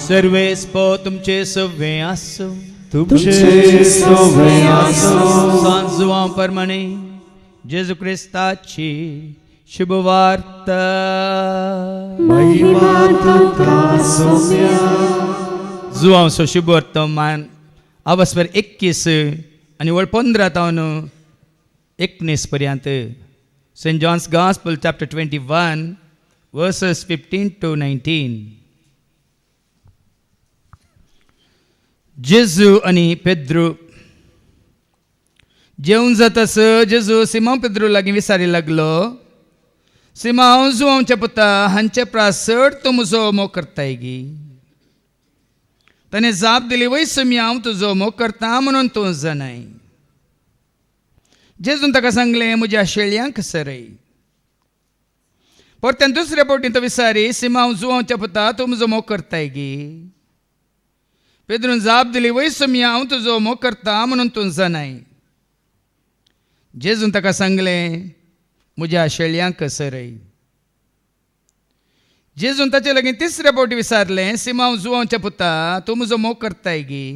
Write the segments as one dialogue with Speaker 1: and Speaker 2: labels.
Speaker 1: सर्वेस तुमचे सव्वे आसो
Speaker 2: तुमचे सव्वे आसो
Speaker 1: सांजुवा परमाणे जेजू ख्रिस्ताची शुभवार्ता
Speaker 2: महिमा तुमका सौम्या
Speaker 1: जुवांचो शुभ वर्तमान अवस्वर 21 आणि वळ 15 तावन 19 पर्यंत saint John's gospel chapter 21 verses 15 to 19. जेजू आणि पेद्रू जेवून जातास जेजू सिमोन पेद्रू लागीं विचारी लागलो, सिमोन जुवांच्या पुता हांचे प्रासड तूं म्हजो मोग करताय गी. ताणें जाप दिली, वयस मी हांव तुजो मोग करता म्हणून तूं जाणाय. जेजून ताका सांगलें, म्हज्या शेळयांक सरय. परत्यान दुसऱ्या फावटी तो विचारी, सिमोन जुवांच्या पुता तूं म्हजो मोग करताय गी. पेद्रून जाप दिली, वयस मी हांव तुजो मोग करता म्हणून तूं जाणाय. जेजून ताका सांगलें, म्हज्या शेळयांक सरय. जेजून ताचे लागीं तिसऱ्या फावटी विचारलें, सिमोन जुवांच्या पुता तूं म्हजो मोग करताय गी.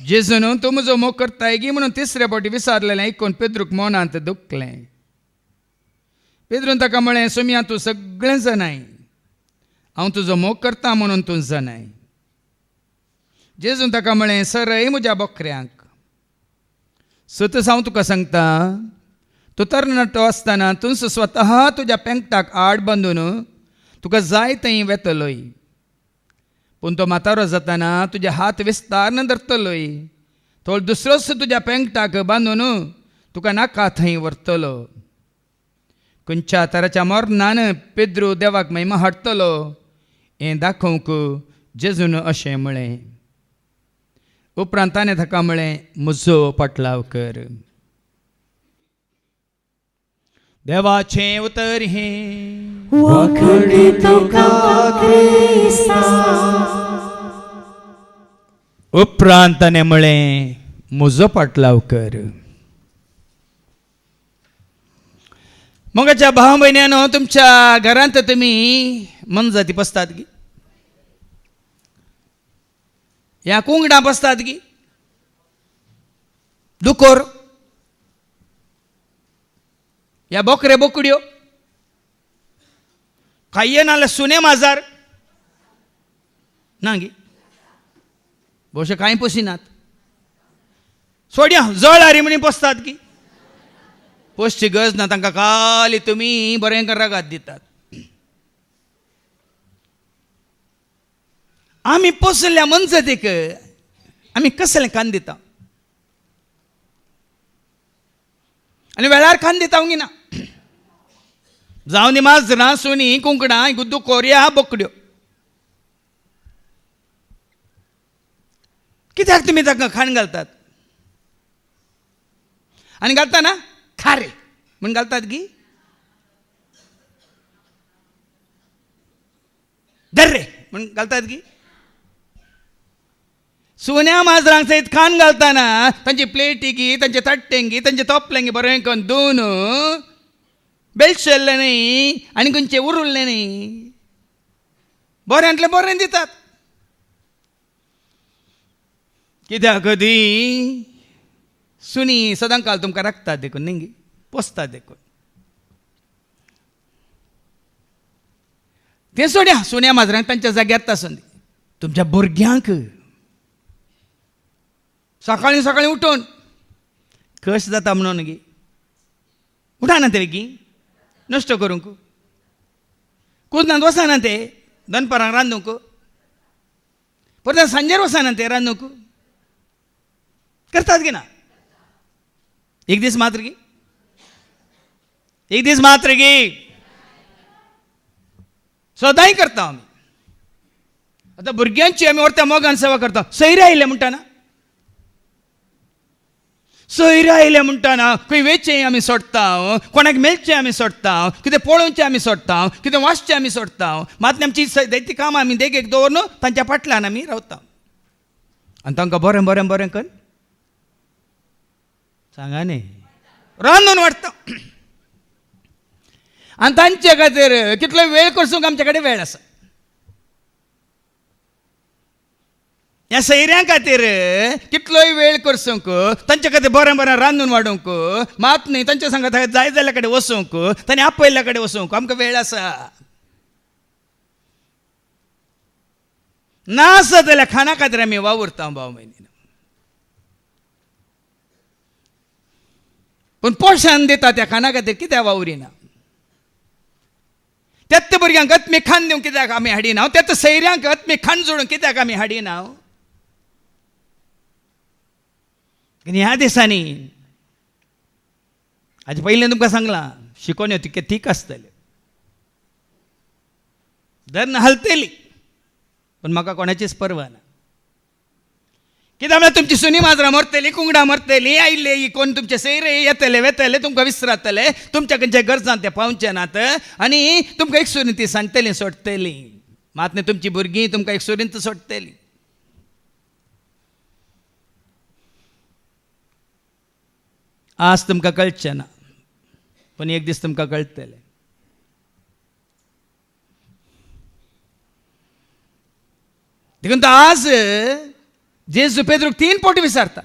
Speaker 1: जेजून तूं म्हजो मोग करताय गी म्हणून तिसऱ्या फावटी विचारलेलें आयकून पेद्रूक मनांत दुखलें. पेद्रून ताका म्हळें, सुमया तूं सगळें जाणाय, हांव तुजो मोग करता म्हणून तूं जाणाय. जेजून ताका म्हळें, सरय म्हज्या बोकऱ्यांक. सतस हांव तुका सांगता, तूं तरणाटो आसतना तूं स्वता तुज्या पेंगटाक आड बांदून तुका जाय थंय वेतलोय. पूण तो म्हातारो जातना तुजे हात विस्तारन धरतलोय. तो दुसरोच तुज्या पेंगटाक बांदून तुका नाका थंय व्हरतलो. खंयच्या तराच्या मरणान पेद्रू देवाक महिमा हाडटलो हें दाखोवंक जेजून अशें म्हळें. उपरांत ताणें ताका म्हळें, म्हजो पाटलाव कर. देवाचें उतर हें
Speaker 2: वखडी तुका क्रिस्ता.
Speaker 1: उपरांत ताणें म्हळें, म्हजो पाटलाव कर. मोगाच्या भाव भयण्यानो, तुमच्या घरांत तुमी मनजाती पसतात गी, ह्या कुंगडां पसतात गी, दुकोर, ह्या बोकरे बोकड्यो, काही नाल्यार सुने माजार ना गी, भोवशे कांय पसिनात. सोड्या जळ हारी म्हणी पसतात गी. पोसची गरज ना तांकां, खाली तुमी बरें रागात दितात. आमी पोसल्या मनजतीक आमी कसलें खाण दिता आनी वेळार खाण दिता ना. जावं दी माजरां, सुणी, कुंकडां, दुकोऱ्या, बोकड्यो, कित्याक तुमी ताका खाण घालतात? आनी घालता खारे म्हण घालतात गी, दर्रे म्हण घालतात गी. सुन्या माजरांक सयत खाण घालतना तांची प्लेटीगी, तांचे तट्टेंगी, तांचे तोपल्यांगी बरें करून धुवन बेलशेल्लें न्हय आनी खंयचें उरलें न्हय, बऱ्यांतलें बरें दितात. कित्याक दी सुनी सदां काल तुमकां राखतात देखून न्ही गी, पोसतात देखून. तें सोड्या सुन्या माजरांक तांच्या जाग्यार आसून दी. तुमच्या भुरग्यांक सकाळीं सकाळीं उठून कश जाता म्हणून गी, उठाना ते गी नश्ट करूंक, कुजनांत वचना ते दनपारांक रांदूंक, परत सांजेर वचना ते रांदूंक, करतात गी ना. एक दीस मात्र गी, एक दीस मात्र गी, सदांय करता आमी. आतां भुरग्यांची आमी व्हरता मोगान सेवा करता. सैरी आयले म्हणटा ना, सैरी आयले म्हणटाना खंय वेचें आमी सोडटा, कोणाक मेळचें आमी सोडटा, कितें पळोवचें आमी सोडटा, कितें वाचचें आमी सोडटा. मात आमची दैती कामां आमी देगेक दवरून तांच्या फाटल्यान आमी रावता आनी तांकां बरें बरें बरें कर सांगा न्ही रांदून वाडटा. आनी तांचे खातीर कितलो वेळ करसूंक आमचे कडेन वेळ आसा. ह्या सैऱ्यां खातीर कितलोय वेळ करसूंक, तांचे खातीर बरें बरें रांदून वाडूंक, मात न्ही तांच्या सांगात जाय जाल्ल्या कडेन वचूंक, तांणी आपयल्ल्या कडेन वचूंक आमकां वेळ आसा. ना आसा जाल्यार खाणा खातीर आमी वावुरता भाव भयणी. पूण पोशान दिता त्या खाणा खातीर कित्याक वावुरिना? त्यात भुरग्यांक अत्मी खाण दिवंक कित्याक आमी हाडिना? त्यात सैऱ्यांक अत्मी खाण जोडूंक कित्याक आमी हाडिना? ह्या दिसांनी हाजे पयलीं तुमकां सांगलां, शिकोवण्यो तितके ठीक आसतले, धर्न हलतली, पण म्हाका कोणाचीच पर्वा ना. कित्याक म्हळ्यार तुमची सुनी माजरां मरतली, कुंगडां मरतली, आयिल्ले कोण तुमचे सैरे येतले वेतले, तुमकां विसरतले, तुमच्या खंयच्या गरजांत ते पावचे नात, आनी तुमकां एक सुरी ती सांडटली सोडटली. मात न्ही तुमची भुरगीं तुमकां एक सुरींत सोडटली. आज तुमकां कळचें ना, पण एक दीस तुमकां कळटलें. देखून आज जेजू पेद्रूक 3 फावटी विचारता,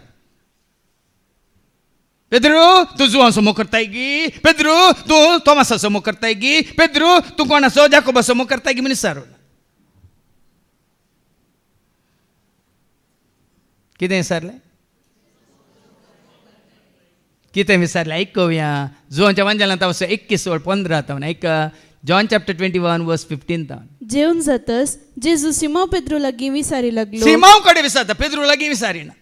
Speaker 1: पेद्रू तूं जुवां समो करताय गी? पेद्रू तूं तोमासा समो करताय गी? पेद्रू तूं कोणाचो जाकोबा समो करताय गी? म्हूण विचारून कितें विचारलें? कितें विचारलें ऐकूया. जुवांच्या वांजेलांत 21:15 ऐका. John chapter 21:15.
Speaker 3: जेवण जातस जेजू सिमोन पेद्रू लागीं विचारी लागलो.
Speaker 1: सिमोन कडेन विचारता, पेद्रू लागीं विचारिना.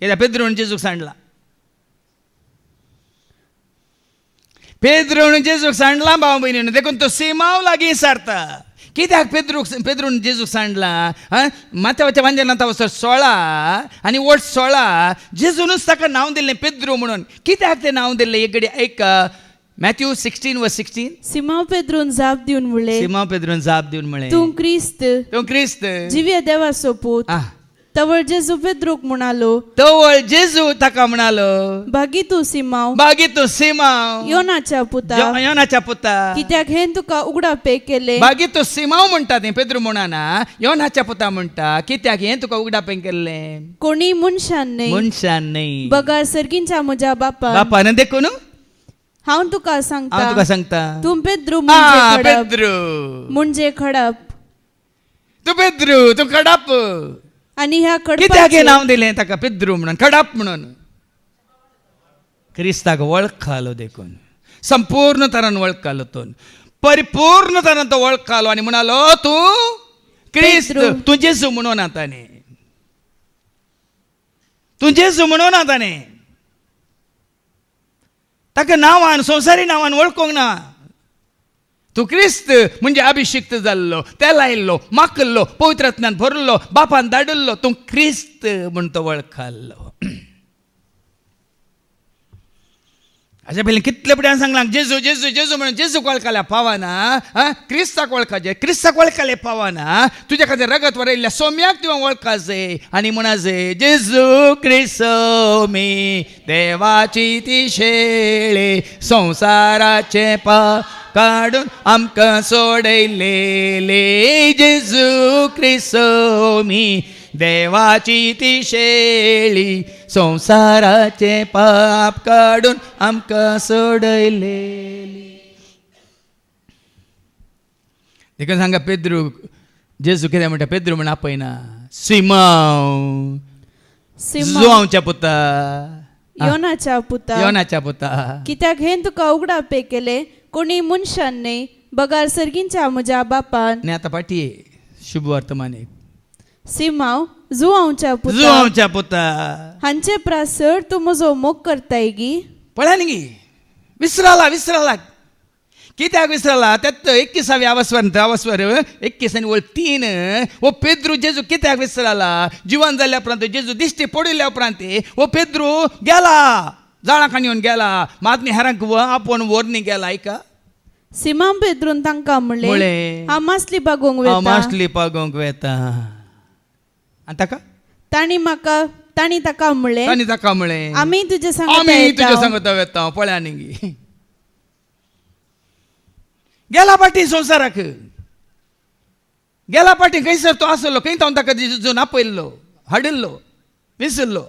Speaker 1: कित्याक पेद्रून जेजूक सांडला. पेद्रून जेजूक सांडला भाव भयणीनो. देखून तो सिमोन लागीं विचारता, कित्याक पेद्रून जेजूक सांडला? माथ्याच्या वांजेलांत 16 आनी वट 16 जेजूनच ताका नांव दिल्लें पेद्रू म्हणून. कित्याक तें नांव दिल्लें एक घडी ऐका. मॅथ्यू 16:16.
Speaker 3: सिमोन पेद्रून जाप दिवन म्हणले,
Speaker 1: सिमोन पेद्रून जाप दिवन म्हळें,
Speaker 3: तूं क्रिस्त जिव्या देवाचो पूत. तवळ जेजू पेद्रूक म्हणालो,
Speaker 1: तवळ जेजू ताका म्हणालो,
Speaker 3: बागी तूं सिमोन,
Speaker 1: बागी तूं सिमोन,
Speaker 3: योनाच्या पुता,
Speaker 1: योनाच्या पुता.
Speaker 3: कित्याक हें तुका उगडापे केले.
Speaker 1: बागी तूं सिमोन म्हणटा तें पेद्रू म्हणना, योनाच्या पुता म्हणटा. कित्याक हें तुका उगडापें केल्लें?
Speaker 3: कोणी मनशान
Speaker 1: न्ही,
Speaker 3: बगार सर्गींच्या म्हज्या
Speaker 1: बापान. देखून
Speaker 3: हांव तुका
Speaker 1: तुका सांगता,
Speaker 3: तूं पेद्रू म्हणजे खडप.
Speaker 1: तूं पेद्रू, तूं खडप.
Speaker 3: आनी ह्या
Speaker 1: कित्याक हें नांव दिलें ताका पेद्रू म्हणून, खडप म्हणून? क्रिस्ताक वळखालो. देखून संपूर्ण तरान वळखालो, तो परिपूर्ण तरान तो वळखालो आनी म्हणालो, तूं क्रिस्त, तूं जेजू म्हणून आतां तूं जेजू म्हणून आतां ताका नांवान, संवसारी नांवान वळखोंक ना. तूं क्रिस्त म्हणजे अभिषिक्त जाल्लो, तेल आयिल्लो, माकल्लो, पवित्रात्म्यान भरलो, बापान धाडिल्लो. तूं क्रिस्त म्हूण तो वळखाल्लो. हाच्या पयलीं कितले फुडें सांगलां जेजू जेजू जेजू म्हणून. जेजूक वळखल्या पावना, क्रिस्ताक वळखाचें. क्रिस्ताक वळखले पावना, तुज्या खातीर रगत वरयल्ल्या सोम्याक तुवें वळखाचें आनी म्हणाचें, जेजू क्रिस्त मी देवाची ती शेळे, संवसाराचे पाप काडून आमकां सोडयलेले. जेजू क्रिस्त मी देवाची ती शेळी, संवसाराचे पाप काडून आमकां सोडयलेली. देखून सांगा पेद्रू जेजू कितें म्हणटा? पेद्रू म्हण आपयना, सिमोन जुवांच्या पुता,
Speaker 3: योनाच्या पुता,
Speaker 1: योनाच्या पुता.
Speaker 3: कित्याक हें तुका उगडापे केले, कोणी मनशान न्ही, बगार सर्गींच्या म्हज्या बापान.
Speaker 1: आनी आतां पाटये शुभ वर्तमान.
Speaker 3: सिमोन जुवांच्या
Speaker 1: पुता,
Speaker 3: हांचे प्रासर तूं म्हजो मोग करताय गी?
Speaker 1: पळय न्ही, विसरला. कित्याक विसरला? त्यात 21व्या अवस्वर 21 आनी 3 वो पेद्रू जेजू कित्याक विसरला? जिवन जाल्ल्या उपरांत जेजू दिश्टी पडिल्ल्या उपरांत वो पेद्रू गेला, जाळां येवन गेला, मात न्ही हेरांक आपूण व्हरनी गेला. ऐका.
Speaker 3: सिमोन पेद्रून तांकां म्हणलें, हांव मासली पागोवंक
Speaker 1: वेता. आनी ताका
Speaker 3: ताणी ताका म्हणलें, आमी तुजे
Speaker 1: सांगता वेता. पळया न्ही, गेला पाटी संवसाराक. गेला पाटी खंयसर तो आसलो खंय हांव ताका दिसून आपयल्लो हाडिल्लो विसरलो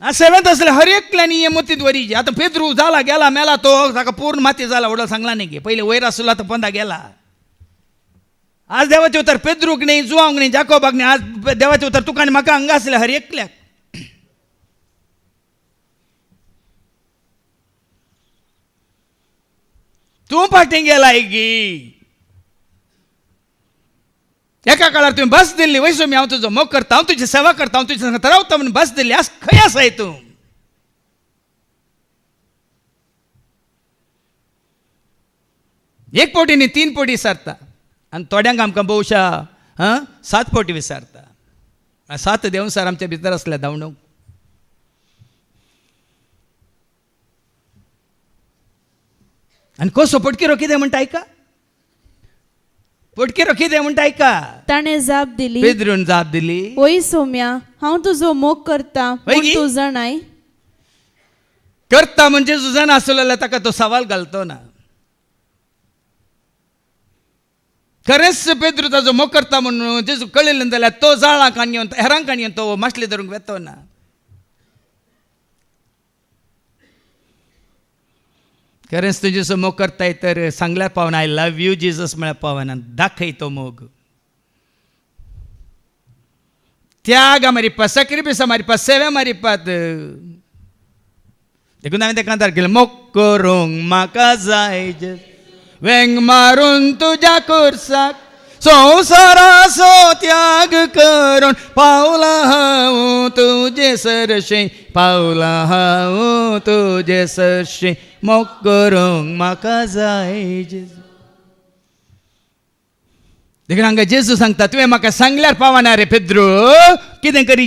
Speaker 1: सेवेंत असले हर एकल्यानी हे मतीत वरीचे आता पेद्रू जाला गेला मेला तो ताका पूर्ण माती जाला वडलो सांगला नाही गे पहिले वयर आसलो आता पंदा गेला आज देवाचे उतर पेद्रूक नाही जुवांक नाही जाकोबाक नाही आज देवाचे उतर तुका आनी म्हाका हांगा आसले हर एकल्याक तूं फाटीं गेला गी एका काळार तुवें बस दिल्ली वयसो मी हांव तुजो मोग करता हांव तुजी सेवा करता हांव तुजे सांगता रावता म्हणून बस दिल्ली आज खंय आसाय तूं एक पोटी न्ही 3 पोटी विचारता आनी थोड्यांक आमकां भोवशा 7 पोटी विचारता 7 देंवसार आमच्या भितर आसल्या धांवणूक आनी कसो पटकिरो कितें म्हणटा आयका पटकिरो कितें म्हणटा आयका
Speaker 3: ताणें जाप दिली
Speaker 1: पेद्रून जाप दिली
Speaker 3: ओय सौम्या हांव तुजो मोग करता
Speaker 1: वय
Speaker 3: पूण
Speaker 1: गी.
Speaker 3: तूं जाणाय
Speaker 1: करता म्हणजे जुजन आसलो जाल्यार ताका तो सवाल घालतो ना खरेंच पेद्रू ताजो मोग करता म्हणून जेजू कळयलें जाल्यार तो जाळाक आनी येवन हेरांक आनी येवन तो माशली धरूंक वेतो ना खरेंच तुजेसो मोग करताय तर सांगल्यार पावना आय लव यू जिजस म्हळ्यार पावना दाखय तो मोग त्याग मारिपा सॅक्रिफायस मारिपा सेवे मारिपात देखून हांवें तें कांतार केलें मोग करूंक म्हाका जाय वेंग मारून तुज्या खुर्साक संवसाराचो त्याग करून पावला हांव तुजे सरशे पावला हांव तुजे सरशे मोग करूंक म्हाका जाय देखून हांगा जेजू सांगता तुवें म्हाका सांगल्यार पावना रे पेद्रू कितें करी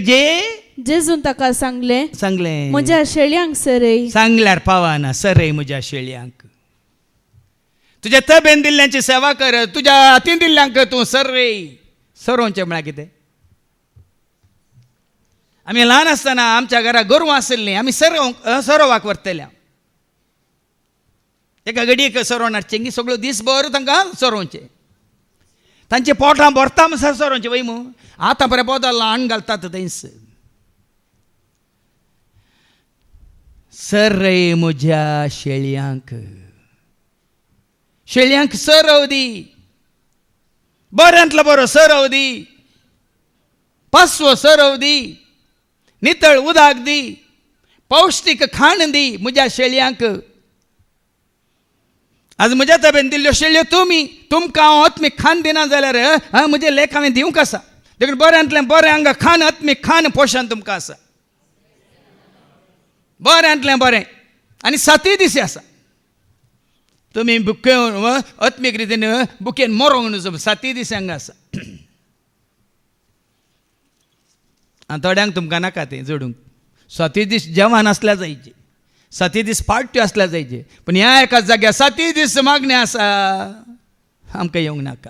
Speaker 3: जेजून ताका सांगलें
Speaker 1: सांगलें
Speaker 3: म्हज्या शेळयांक सरय
Speaker 1: सांगल्यार पावना सरय म्हज्या शेळयांक तुज्या तबेन दिल्ल्यांची सेवा कर तुज्या हातीन दिल्ल्यांक तूं सरय सरोवचें म्हळ्यार कितें आमी ल्हान आसतना आमच्या घरा गोरवां आसलीं आमी सरोवाक व्हरतले एका गडयेक सरोवन हाडचें सगळो दीसभर तांकां सरोवचें तांचे पोटां भरता म्हणसर सरोवचें वय मू आतां बरें पोदां ल्हान घालतात थंयच सरय म्हज्या शेळयांक शेळयांक सरव दी बऱ्यांतलो बरो सरव दी पासवो सरव दी नितळ उदक दी पौश्टीक खाण दी म्हज्या शेळयांक आज म्हज्या तबेन दिल्ल्यो शेळयो तुमकां हांव आत्मीक खाण दिना जाल्यार म्हजें लेख हांवें दिवंक आसा देखून बऱ्यांतलें बरें हांगा खाण आत्मीक खाण पोशण तुमकां आसा बऱ्यांतलें बरें आनी 7 दीस आसा तुमी बुकेन आत्मीक रितीन बुकेन मरोंक नजो 7 दीस हांगा आसा आनी थोड्यांक तुमकां नाका तें जोडूंक 7 दीस जेवण आसल्यार जायचें 7 दीस पार्ट्यो आसल्यार जायचे पूण ह्या एका जाग्यार 7 दीस मागणें आसा आमकां येवंक नाका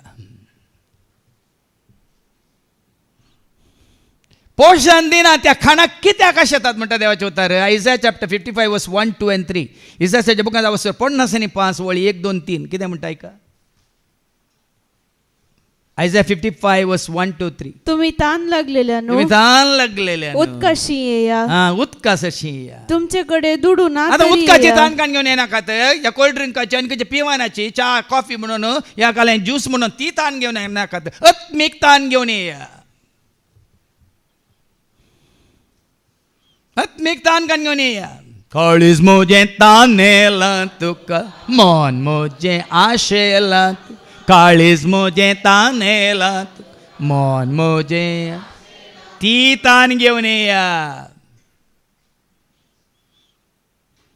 Speaker 1: पोशण दिना त्या खाणाक कित्याक आशेतात म्हणटा देवाचें उतर आयझाया चॅप्टर 55 वर्स 1, 2 and 3 इसायाच्या बुकांत वचून 50 आनी 5 वळी 1, 2, 3 कितें म्हणटा आयका आयझाया 55 वर्स 1, 2, 3
Speaker 3: तुम्ही ताण लागलेल्यानो
Speaker 1: तुम्ही ताण लागलेल्या
Speaker 3: उदकाशी येया
Speaker 1: उदकाशी या
Speaker 3: तुमचे कडे दुडू ना
Speaker 1: आता
Speaker 3: तरी
Speaker 1: उदकाची
Speaker 3: येया.
Speaker 1: ताण काण घेवन येनाकात या कोल्ड ड्रिंकाची आणि पिवानाची च्या कॉफी म्हणून या काल्यान ज्यूस म्हणून ती ताण घेवन येनाकात आत्मीक ताण घेवन येया आत्मीक ताण काण घेवन येया काळीज म्हजें ताणेलां तुका मन म्हजें आशेलां काळीज म्हजें ताणेलां मन म्हजें ती ताण घेवन येया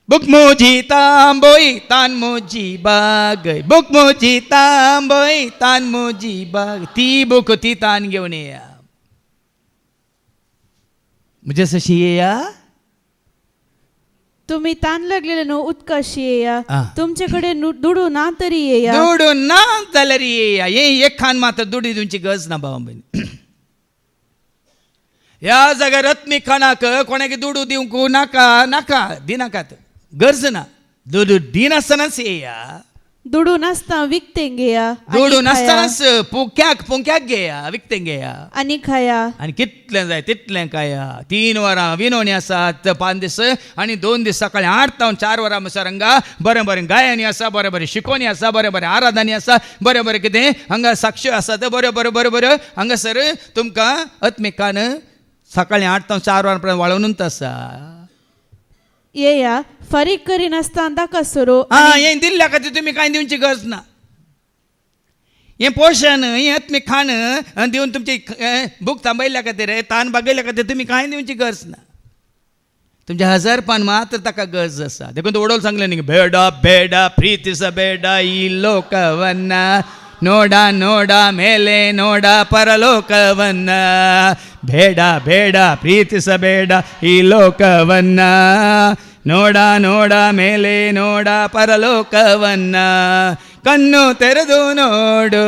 Speaker 1: बुक मोजी तांबोई तान मोजी बाग बुक मोजी तांबोई तान मोजी बाग ती बुक ती तान घेवन येया म्हणजे सशी येया
Speaker 3: तुम्ही ताण लागलेल्यानो उदकाशी येया
Speaker 1: आ.
Speaker 3: तुमच्याकडे दुडू ना तरी येया
Speaker 1: दुडू ना जाल्यार येया हे एक खान मात्र दुडी दिवची गरज ना भावा बहिणी ह्या जाग्यार आत्मीक खाणाक कोणाक दुडू दिवंक नाका नाका दिनाकात गरज ना दुडू दिनासतनाच येया
Speaker 3: दुडू नासता विकतें घेया
Speaker 1: जोडू नासतनाच पुंक्याक घेया विकतें घेया
Speaker 3: आणि खाया
Speaker 1: आनी कितलें जाय तितलें खाया 3 वरां विनोवणी आसात 5 दीस आनी 2 दीस सकाळीं 8 तावन 4 वरां म्हणसर हांगा बरें बरें गायनी आसा बरें बरें शिकोवणी आसा बरें बरें आराधनी आसा बरें बरें कितें हांगा साक्ष्यो आसात बऱ्यो बऱ्यो बऱ्यो बऱ्यो हांगासर तुमकां अत्मिकान सकाळीं 8 तावन 4 वरां पर्यंत वळोवनूच आसा
Speaker 3: येया फारीक करिनासता दाका सोरो
Speaker 1: हें दिल्ल्या खातीर तुमी कांय दिवची गरज ना हें पोशन हें आत्मीक खाण दिवन तुमची भूक थांबयल्या खातीर तान बागयल्या खातीर तुमी कांय दिवची गरज ना तुमच्या 1000 पान मात्र ताका गरज आसा देखून तो ओडोल सांगलें न्ही बेडा बेडा प्रीतीस बेडा ई लोकवन्ना ನೋಡ ನೋಡ ಮೇಲೆ ನೋಡ ಪರಲೋಕವನ್ನ ಬೇಡ ಬೇಡ ಪ್ರೀತಿಸಬೇಡ ಈ ಲೋಕವನ್ನ ನೋಡ ನೋಡ ಮೇಲೆ ನೋಡ ಪರಲೋಕವನ್ನ ಕಣ್ಣು ತೆರೆದು ನೋಡು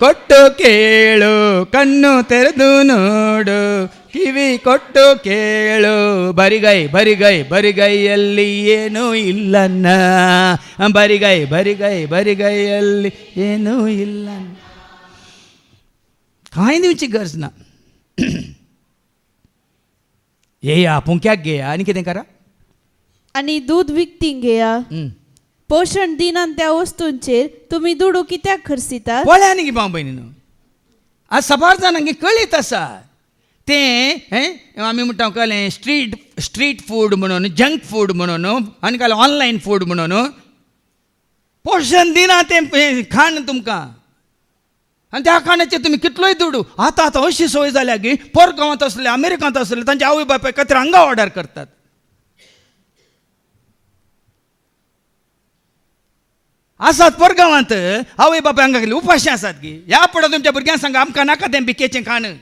Speaker 1: ಕೊಟ್ಟು ಕೇಳು ಕಣ್ಣು ತೆರೆದು ನೋಡು ಕಿವಿ ಕೊಟ್ಟು ಕೇಳು ಬರಿಗೈ ಬರಿಗೈ ಬರಿಗೈಯಲ್ಲಿ ಏನೂ ಇಲ್ಲನ್ನ ಬರಿಗೈ ಬರಿಗೈ ಬರಿಗೈಯಲ್ಲಿ ಏನೂ ಇಲ್ಲ कांय दिवची गरज ना येया पुंक्याक घेया आनी कितें करा
Speaker 3: आणि दूध विकतीं घेया पोषण दिनान त्या वस्तूंचेर तुम्ही दुडू कित्याक खर्चितात
Speaker 1: पळया न्ही भाव भयणीनो आज सबार जाणांक कळीत आसा तें आमी म्हणटा कळ्ळें स्ट्रीट फूड म्हणून जंक फूड म्हणून आनी काय ऑनलायन फूड म्हणून पोषण दिना तें खाण तुमकां आनी त्या खाणाचेर तुमी कितलोय दुडू आतां अशी सोय जाल्या की परगांवांत आसले अमेरिकांत आसले तांचे आवय बापाय खातीर हांगा ऑर्डर करतात आसात परगांवांत आवय बापाय हांगा गेले उपाशी आसात की ह्या पडो तुमच्या भुरग्यांक सांगा आमकां नाका तें बिकेचें खाण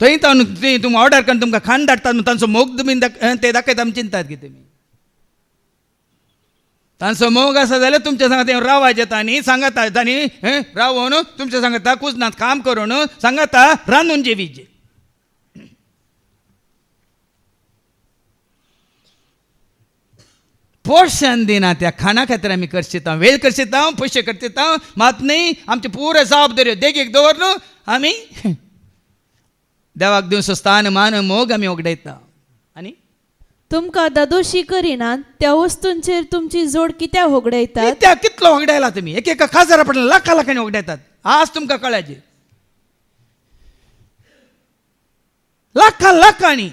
Speaker 1: थंय तुमी ऑर्डर करून तुमकां खाण धाडटात म्हणून तांचो मोग तुमी ते दाखयता आमी चिंतात की तुमी तांचो मोग आसा जाल्यार तुमच्या सांगात रावाय येता आनी सांगाता आनी रावून तुमच्या सांगाता कुजनात काम करून सांगाता रांदून जेवीजे पोषण दिना त्या खाणा खातीर आमी करचिता वेळ करचिता पयशे करचिता मात न्ही आमचे पुरे जबाबदारी देगेक दवरून आमी देवाक दिवचो स्थान मान मोग आमी वगडयता आनी
Speaker 3: तुमकां दादोशी करिनात त्या वस्तूंचेर तुमची जोड कित्याक होगडयतात
Speaker 1: त्या कितलो वगडायला तुमी एक खाजारा पडला लाखा लाखांनी वगडायतात आज तुमकां कळ्याचे लाखांनी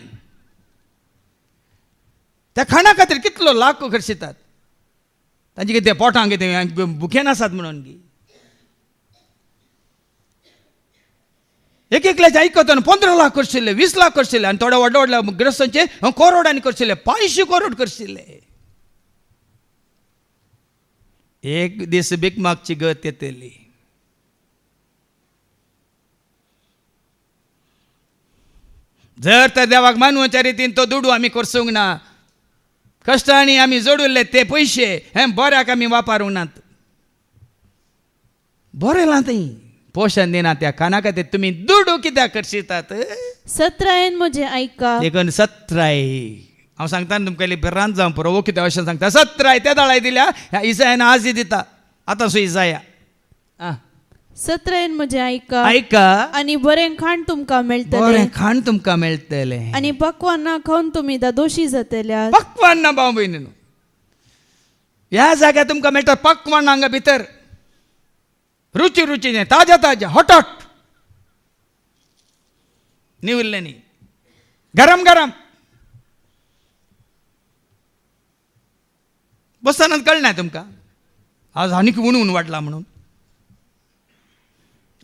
Speaker 1: त्या खाणा खातीर कितलो लाख खर्चितात तांचे कितें पोटांक कितें भुकेन आसात म्हणून की एक एकल्याचे आयकताना 15 लाख करशिल्ले 20 लाख करशिल्ले आनी थोड्या व्हडल्या व्हडल्या ग्रस्तांचे करोडांनी करशिल्ले 500 करोड करशिल्ले एक दीस भीक मागची गत येतली जर तर देवाक मानवाच्या रितीन तो दुडू आमी करसूंक ना कश्टांनी आमी जोडुल्ले ते पयशे हे बऱ्याक आमी वापरूंक नात बरें लाथी पोषण दिना त्या खाना खातीर तुमी दुडू कित्याक करशितात
Speaker 3: 17 म्हजें आयका
Speaker 1: देखून 17 हांव सांगता तुमकां इल्ली भिरांत जावं पुरो वो कितें अशें सांगता 17 त्या दाळाय दिल्या इसायान आजी दिता आतां सो इसाया
Speaker 3: 17 म्हजें आयका
Speaker 1: आयका
Speaker 3: आनी बरें खाण तुमकां मेळटलें
Speaker 1: बरें खाण तुमकां मेळटलें
Speaker 3: आनी पक्वान्नां खावन तुमी दादोशी जातल्यात
Speaker 1: पक्वान ना भाव भयणीनो ह्या जाग्यार तुमकां मेळटा पक्वान हांगा भितर रुची रुचीने ताज्या ताज्या हॉट निवरले न्ही गरम गरम बसतानाच कळना तुमकां आज आनीक उणून वाडला म्हणून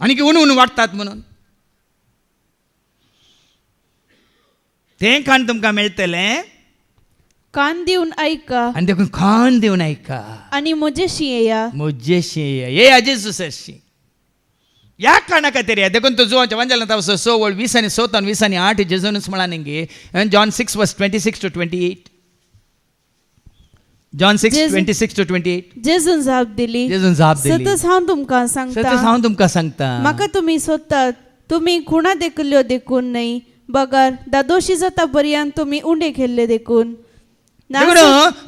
Speaker 1: आनीक उणून वाडटात म्हणून तें खाण तुमकां मेळटलें
Speaker 3: कान दिवन आयका
Speaker 1: आनी देखून खाण दिवन आयका
Speaker 3: आनी म्हजेशी येया
Speaker 1: मुझेशी ये अजेसु सरशी या कारणा खातीर या देखून तो जुवांच्या वांजाला तावसो 6 वळ 20 आनी 7 आनी 20 आनी 8 जेजूनच म्हणा न्ही जॉन 6 वर्स 26 to 28 जॉन 6 26 to 28
Speaker 3: जेजून जाप दिली सतत हांव तुमकां सांगता
Speaker 1: म्हाका
Speaker 3: म्हाका तुमी सोदतात तुमी खुणा देखल्यो देखून न्हय बगार दादोशी जाता पर्यंत तुम्ही उंडे खेळले देखून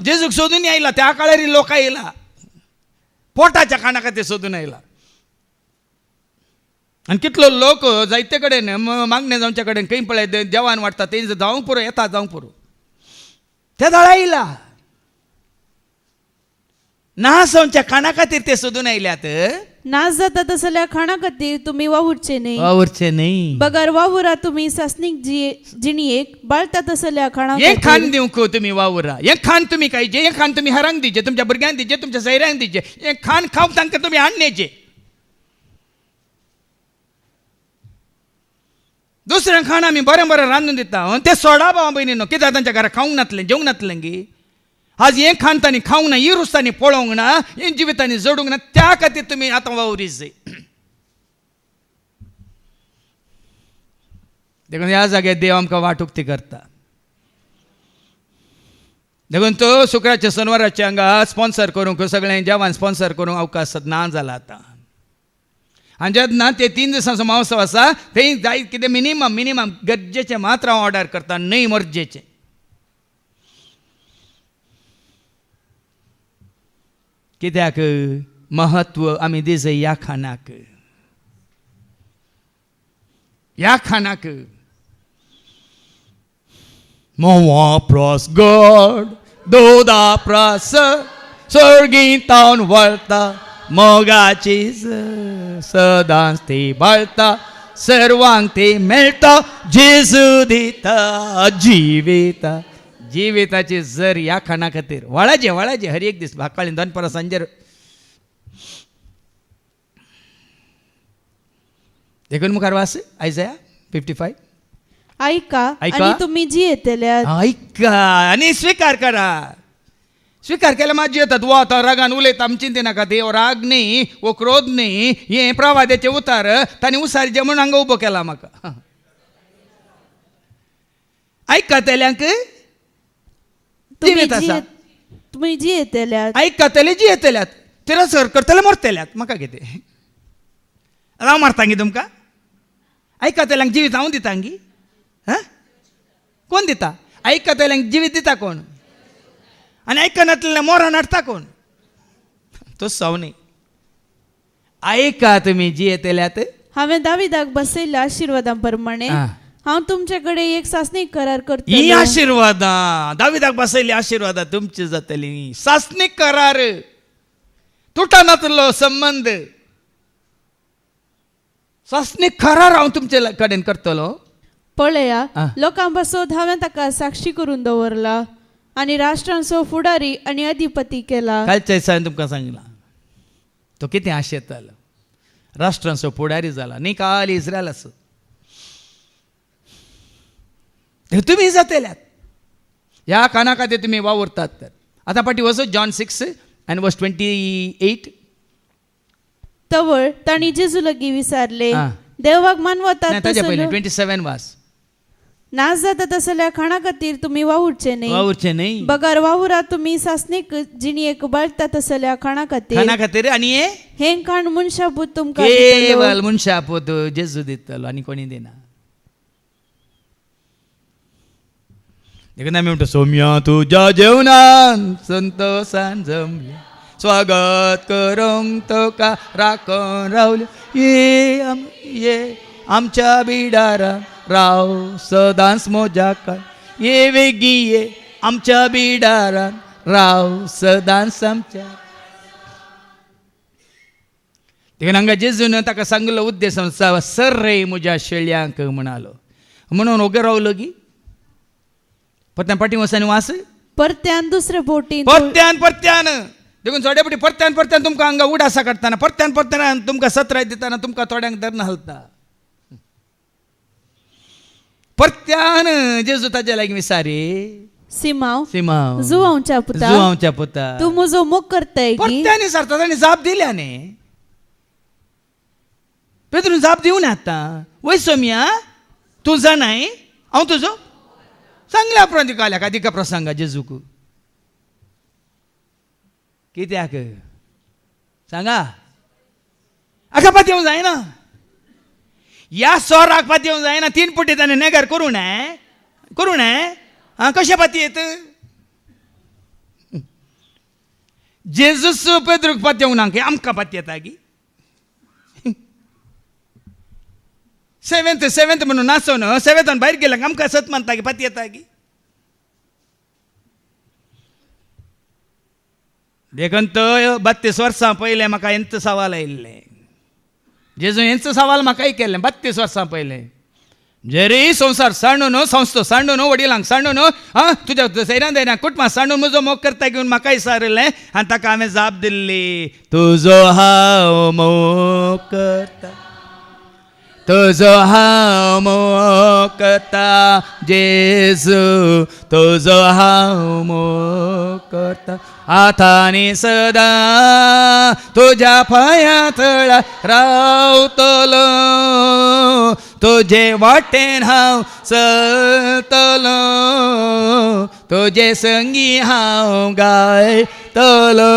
Speaker 1: जेजूक सोदून यायला त्या काळारी लोक येयला पोटाच्या खाणा खातीर सोदून येयला आणि कितलो लोक जायते कडेन मागणे जावच्या कडेन खंय पळय देवान वाटता ते जावंक पुरो येता जावंक पुरो त्या दाळा येयला नासवच्या खाणा खातीर ते सोदून आयल्यात
Speaker 3: नाच जाता तसल्या खाणा खातीर तुम्ही वावुरचे नाही
Speaker 1: वावरचे नाही
Speaker 3: बगार वावुरा तुम्ही सासनीक जिणीयेक बाळता तसल्या खाणा
Speaker 1: हे खान दिवंक तुम्ही वावरा हे खान तुम्ही खायचे हे खान तुम्ही हरांक दिचे तुमच्या भुरग्यांक दिचे तुमच्या सैऱ्यांक दिचे हे खान खावंक तांकां तुम्ही हाडण्याचे दुसऱ्या खाण आमी बरें बरें रांदून दिता ते सोडा बाबा भयणीनो कित्याक तांच्या घरा खावंक नातलें जेवंक नातलें गी आज हे खान तांणी खावंक ना ही रुस्तांनी पळोवंक ना हे जिवितांनी जोडूंक ना त्या खातीर तुमी आतां वावरीच जाय देखून ह्या जाग्यार देव आमकां वाटुक्ती करता देखून तो शुक्राच्या शनवाराचे हांगा स्पॉन्सर करूंक सगळें जेवण स्पॉन्सर करूंक अवकाश ना जाला आतां आनी जेन्ना ते 3 दिसांचो महोत्सव आसा थंय जाय कितें मिनिमम गरजेचें मात्र हांव ऑर्डर करता न्हय मर्जेचें कित्याक महत्व आमी दिसय ह्या खानाक मोवा प्रास गोड दोदा प्रास सर्गीतावन वळता मोगाची सदांच ती बाळता सर्वांक ती मेळटा जेजू दिता जिविताची जर ह्या खाना खातीर वळाचे हर एक दीस भाकाळीन दनपरां सांजेर देखून मुखार वास आयजया 55
Speaker 3: ऐका आणि तुम्ही जी येतल्यात
Speaker 1: ऐका आनी स्वीकार करा स्वीकार केला माझी येतात वो आता रागान उलयता आमी चिंते नाका ते राग न्ही वो क्रोध न्ही हे प्रवाद्याचे उतार तांणी उसार जे म्हूण हांगा उबो केला म्हाका ऐकतल्यांक
Speaker 3: तुम्ही जी येतल्यात
Speaker 1: ऐकतले जी येतल्यात तिरस्कार करतले मरतल्यात म्हाका कितें राव मारतांगी तुमकां ऐकतल्यांक जिवीत हांव दितांगी कोण दिता ऐकतल्यांक जिवीत दिता कोण आनी आयकनातल्या मोरान हाडटा कोण तो सवनी ऐका तुमी जी येतल्यात
Speaker 3: हांवें दाविदाक बसयल्या आशिर्वादां प्रमाणे हांव तुमच्याकडे एक सासणीक करार करता
Speaker 1: ही आशिर्वादां दाविदाक बसयली आशिर्वादां तुमची जातली सासणीक करार तुटनातलो संबंध सासणीक करार हांव तुमचे कडेन करतलो
Speaker 3: पळया लोकां बसोत हांवें ताका साक्षी करून दवरला आनी राष्ट्रांचो फुडारी आनी अधिपती केला
Speaker 1: कालच्या दिसा तुमकां सांगला तो कितें आशेतालो राष्ट्रांचो फुडारी जाला न्ही काल इस्रायल आसत तुम्ही जातल्यात ह्या काना खातीर तुमी वावरतात तर आतां फाटी वचो जॉन 6 and verse 28
Speaker 3: तवळ तांणी जेजू लागीं विचारले देवाक मानवतात
Speaker 1: ताचे पयलीं 27 वास
Speaker 3: नाच जाता तसल्या खाणा खातीर तुम्ही वावुरचे
Speaker 1: न्ही
Speaker 3: बगार वावुरा तुम्ही सासणीक जिणयेक बाळटा तसल्या खाणा
Speaker 1: खातीर आनी
Speaker 3: हे खाण मनशापूत तुमकां
Speaker 1: केवळ मनशापूत जेजू दितलो आनी कोणी दिना देखून आमी म्हणटा सोम्या तुज्या जेवणान संतोषान जमल्या स्वागत करूंक तुका राखून रावले ये आमच्या बिडारान राव सदांच मोजाक ये वेगी ये आमच्या बिडारान राव सदांच आमच्या देखून हांगा जेजून ताका सांगलो उद्देश सर रे म्हज्या शेळ्यांक म्हणालो म्हणून ओगे रावलो गी परत्यान पाटी वसानी वास
Speaker 3: परत्यान दुसरे बोटीन
Speaker 1: परत्यान देखून थोडे फाटी परत्यान तुमकां हांगा उडासा काडटाना परत्यान तुमकां सत्राय दिताना तुमकां थोड्यांक धरना हलता परत्यान जेजू ताजे लागीं विचारी
Speaker 3: सिमाव जुवांवच्या पुता तूं म्हजो मोग करताय
Speaker 1: परत्यान सारता ताणी जाप दिल्या न्ही पेद्रून जाप दिवं ना आतां वय सोम्या तूं जाणाय हांव तुजो सांगल्या उपरांत काल्याक अधिका प्रसंगा जेजूक कित्याक सांगा आखापात येवंक जायना या सोराक पाती येऊन जायना 3 पुटी त्याने नेगर करू नये हा कशा पाती येत जेजूस पेद्रूक पाती येऊन आमकां पाती येता गी सेवेंथ म्हणून नाचोन सेवेंथान भायर गेल्याक आमकां सत म्हणटा की पाती येता गी देखून 32 वर्सां पयलें म्हाका हेंच सवाल आयिल्लें जेजू हेंच सवाल म्हाकाय केल्लें 32 वर्सां पयलें जरी संवसार सांडून संस्थो सांडून वडिलांक सांडून तुज्या सैरान दैरान कुटुंबां सांडून म्हजो मोग करता घेवन म्हाका विचारलें आनी ताका हांवें जाप दिल्ली तुजो हांव मोग करता तुजो हांव मोग करता जेजू तुजो हांव मोग करता आतांनी सदां तुज्या पांया तळा रावतलो तुजे वाटेन हांव चलतलो तुजे संगी हांव गायतलो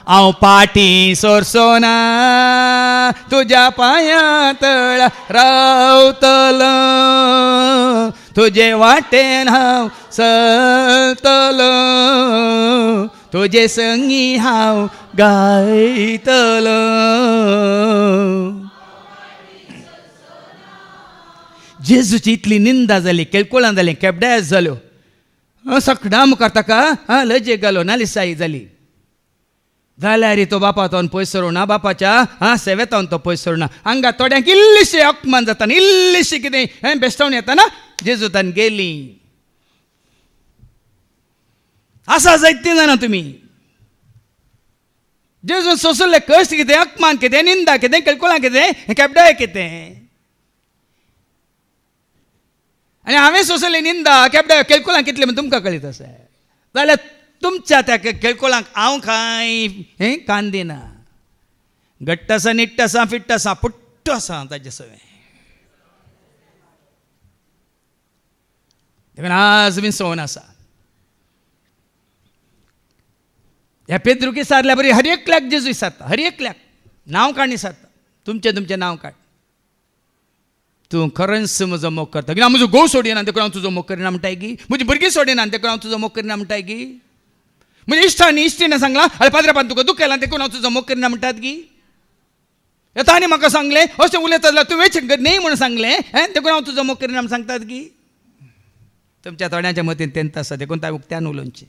Speaker 1: हांव फाटी सोरसो ना तुज्या पांया तळा रावतलो तुजे वाटेन हांव चलतलो तुजे संगी हांव गायतलो जेजूची इतली निंदा जाली केळकुळां जाली केबड्यास जाल्यो सकडा मुखार ताका लजेक घालो नालिसाई जाली जाल्यार तो बापातोन पयस सरूना बापाच्या सेवेतावन तो पयस सरूना हांगा थोड्यांक इल्लीशी अपमान जाता इल्लीशी कितें बेश्टावन येता ना जेजूतान गेली आसा जायतीं जाणां तुमी जेजून सोंसले कश्ट कितें अपमान कितें निंदा कितें केळकुळां कितें केबडाय कितें आनी हांवें सोंसली निंदा केबडाय केळकुळां कितले म्हण तुमकां कळीत आसा जाल्यार तुमच्या त्या केळकुळांक हांव कांय कान दिना घट्ट आसा निट्ट आसा फिट्ट आसा पुट्ट आसा ताजें सगळें देखून आज बीन सवन आसा ह्या पेद्रूक विचारल्या बरी हर एकल्याक जेजू विचारता हर एकल्याक नांव काड विचारता तुमचें नांव काड तूं खरेंच म्हजो मोग करता कित्याक म्हजो घोव सोडिना देखून हांव तुजो मोग करिना म्हणटाय गी म्हजी भुरगीं सोडिना देखून हांव तुजो मोग करिना म्हणटाय गी म्हणजे इश्टांनी इश्टीने सांगला अरे पाद्रेपान तुका दुख केला देखून हांव तुजो मोग करिना म्हणटात गी येता आनी म्हाका सांगलें अशें उलयता जाल्यार तूं वेच न्ही म्हणून सांगलें देखून हांव तुजो मोग करिना म्हण सांगतात गी तुमच्या थोड्यांच्या मतीन तेंत आसा देखून तांकां उक्त्यान उलोवचें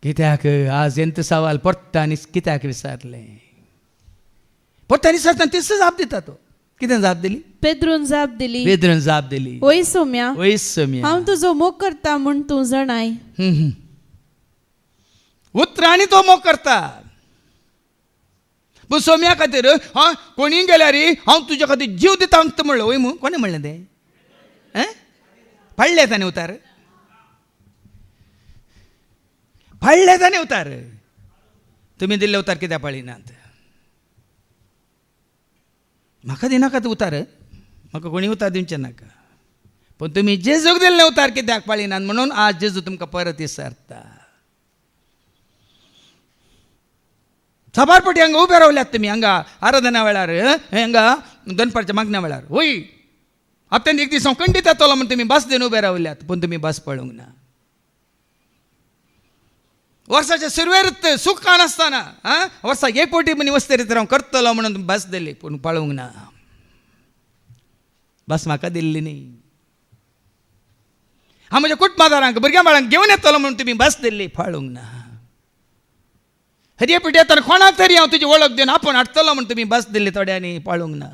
Speaker 1: कित्याक आज हेंत सवाल परत आनी कित्याक विचारलें परत आनी विचारता तीच जाप दिता तो कितें जाप दिली
Speaker 3: पेद्रून जाप दिली ओय सोम्या हांव तुजो मोग करता म्हूण तूं जाणाय
Speaker 1: उतरांनी तो मोग करता पूण सोम्या खातीर कोणी गेल्यार हांव तुज्या खातीर जीव दिता म्हणलो वय मू कोणें म्हणलें तें फाडले ताणें उतार फाडले ताणें उतार तुमी दिल्ले उतार कित्याक पाळिनात म्हाका दिनाकात उतार म्हाका कोणी उतार दिवचें नाका पूण तुमी जेजूक दिल्ले उतार कित्याक पाळिनात म्हणून आज जेजू तुमकां परत विचारता सबारपटी हांगा उबे रावल्यात तुमी हांगा आराधना वेळार हांगा दनपारच्या मागण्या वेळार वय हप्त्यान एक दीस हांव खंडीत येतलो म्हण तुमी बस दिवन उबे रावल्यात पूण तुमी बस पळोवंक ना वर्साच्या सुरवेर सुख नासतना वर्साक एक पोटी मनी वस्ते हांव करतलो म्हणून बस दिली पूण पळोवंक ना बस म्हाका दिल्ली न्ही हांव म्हज्या कुटुंबादारांक भुरग्यां बाळांक घेवन येतलो म्हणून तुमी बस दिल्ली पळोवंक ना हरये पिटी येतना कोणाक तरी हांव तुजी वळख दिवन आपूण हाडटलो म्हणून तुमी बस दिल्ली थोड्यांनी पळोवंक ना